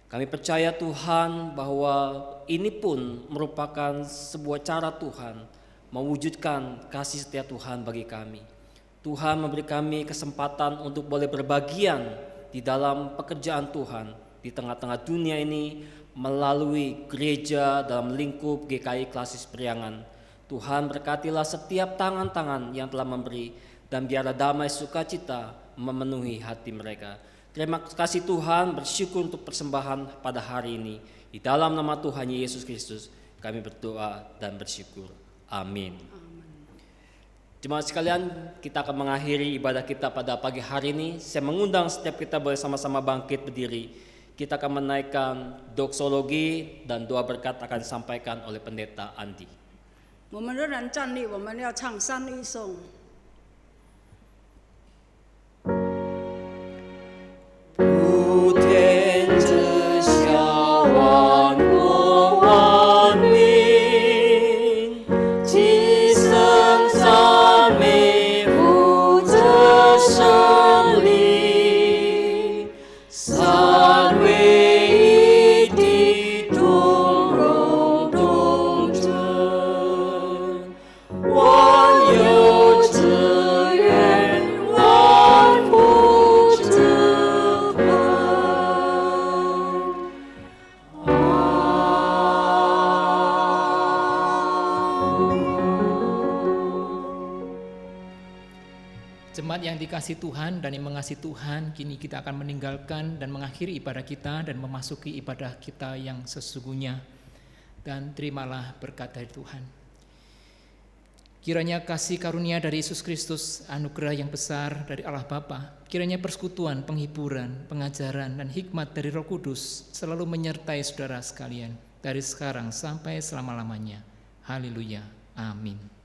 Kami percaya Tuhan bahwa ini pun merupakan sebuah cara Tuhan mewujudkan kasih setia Tuhan bagi kami. Tuhan memberi kami kesempatan untuk boleh berbagian di dalam pekerjaan Tuhan di tengah-tengah dunia ini melalui gereja dalam lingkup GKI Klasis Priangan. Tuhan berkatilah setiap tangan-tangan yang telah memberi dan biarlah damai sukacita memenuhi hati mereka. Terima kasih Tuhan, bersyukur untuk persembahan pada hari ini. Di dalam nama Tuhan Yesus Kristus kami berdoa dan bersyukur. Amin. Jemaat sekalian, kita akan mengakhiri ibadah kita pada pagi hari ini. Saya mengundang setiap kita boleh sama-sama bangkit berdiri. kita akan menaikkan doksologi dan doa berkat akan disampaikan oleh Pendeta Andi. 我们仍然站立，我们要唱三一颂。 不天之下，万国万民，齐声赞美父子圣灵，三位一体，同荣同尊，万有之源，万福之本。 Jemaat yang dikasihi Tuhan dan yang mengasihi Tuhan, kini kita akan meninggalkan dan mengakhiri ibadah kita dan memasuki ibadah kita yang sesungguhnya. Dan terimalah berkat dari Tuhan. Kiranya kasih karunia dari Yesus Kristus, anugerah yang besar dari Allah Bapa, kiranya persekutuan, penghiburan, pengajaran, dan hikmat dari Roh Kudus selalu menyertai saudara sekalian dari sekarang sampai selama-lamanya. Haleluya. Amin.